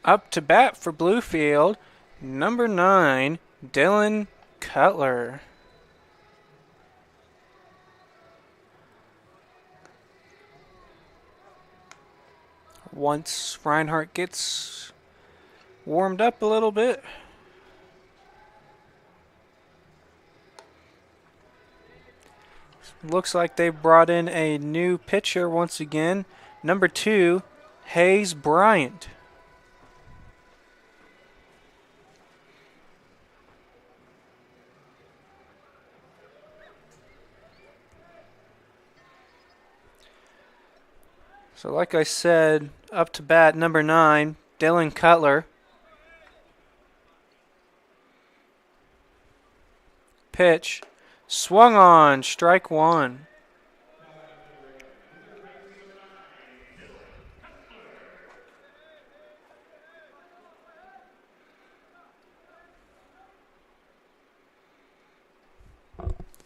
Up to bat for Bluefield, number 9, Dylan Cutler. Once Reinhardt gets warmed up a little bit. Looks like they brought in a new pitcher once again. Number 2, Hayes Bryant. So like I said, up to bat, number 9, Dylan Cutler. Pitch. Swung on, strike 1.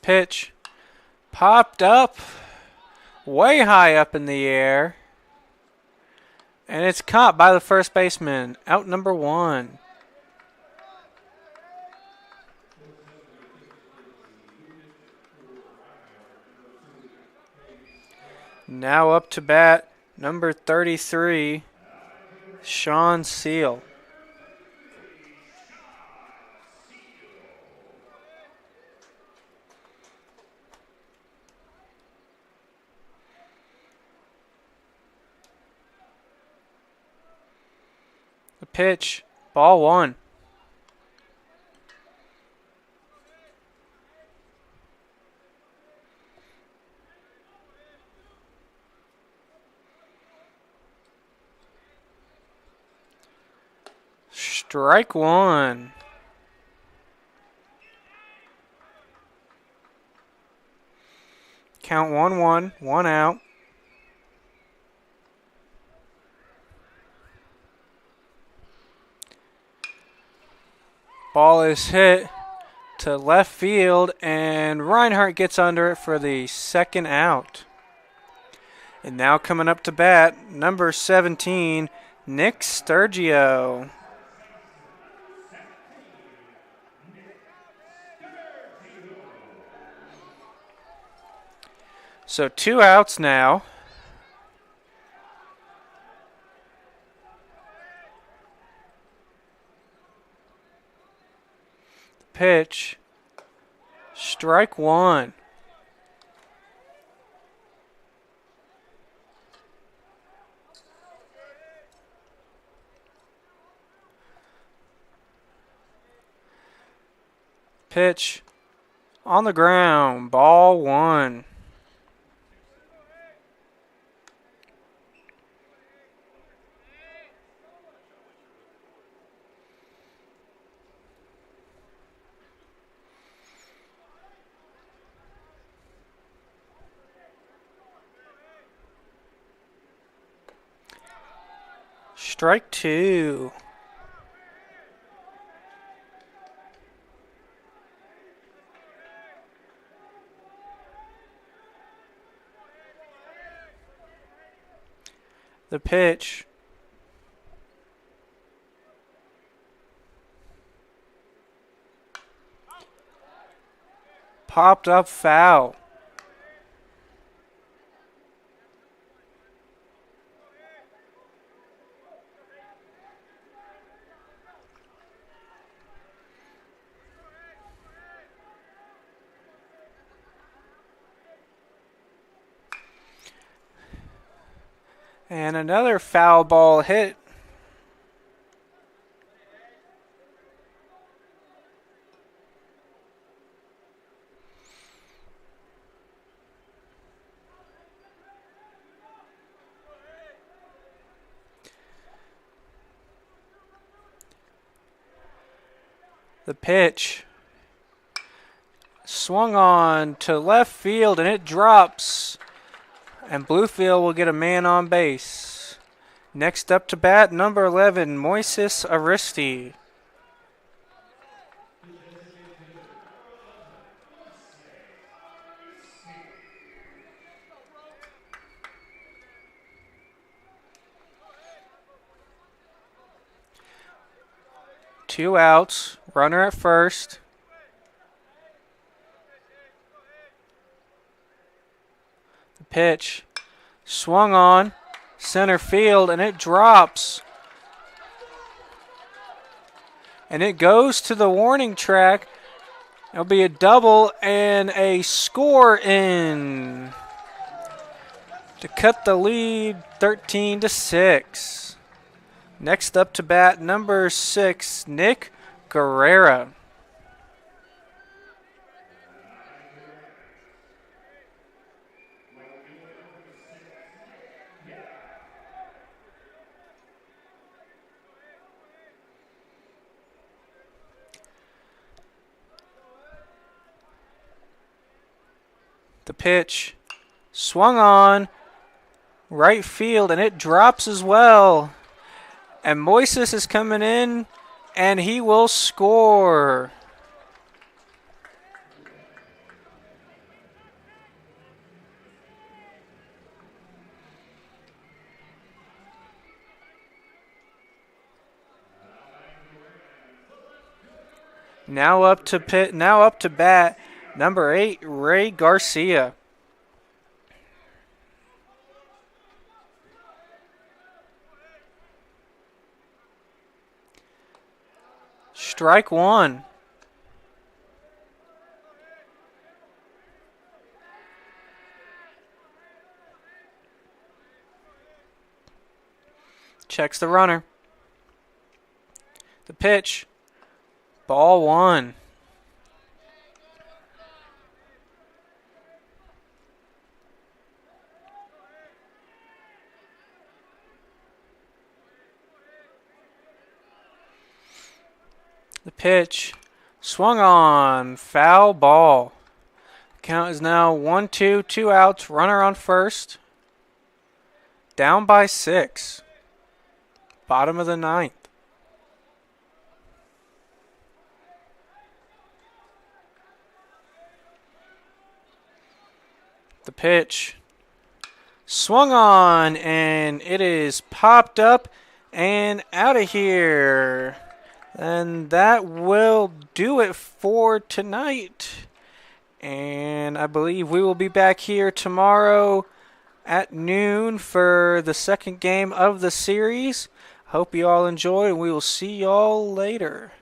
Pitch. Popped up, way high up in the air. And it's caught by the first baseman. Out number 1. Now up to bat, number 33, Sean Seal. The pitch, ball 1. Strike 1. Count 1-1, 1 out. Ball is hit to left field, and Reinhardt gets under it for the second out. And now coming up to bat, number 17, Nick Sturgio. So 2 outs now. Pitch. Strike 1. Pitch. On the ground. Ball 1. Strike two. The pitch. Popped up foul. And another foul ball hit. The pitch. Swung on to left field and it drops. And Bluefield will get a man on base. Next up to bat, number 11, Moises Aristi. Two outs, runner at first. The pitch, swung on, center field, and it drops. And it goes to the warning track. It'll be a double and a score in to cut the lead 13-6. Next up to bat, number 6, Nick Guerrera. The pitch, swung on, right field, and it drops as well. And Moises is coming in, and he will score. Now up to bat, number 8, Ray Garcia. Strike one. Checks the runner. The pitch. Ball one. The pitch, swung on, foul ball. Count is now 1-2, 2 outs, runner on first. Down by 6. Bottom of the 9th. The pitch, swung on, and it is popped up and out of here. And that will do it for tonight. And I believe we will be back here tomorrow at noon for the second game of the series. Hope you all enjoyed, and we will see y'all later.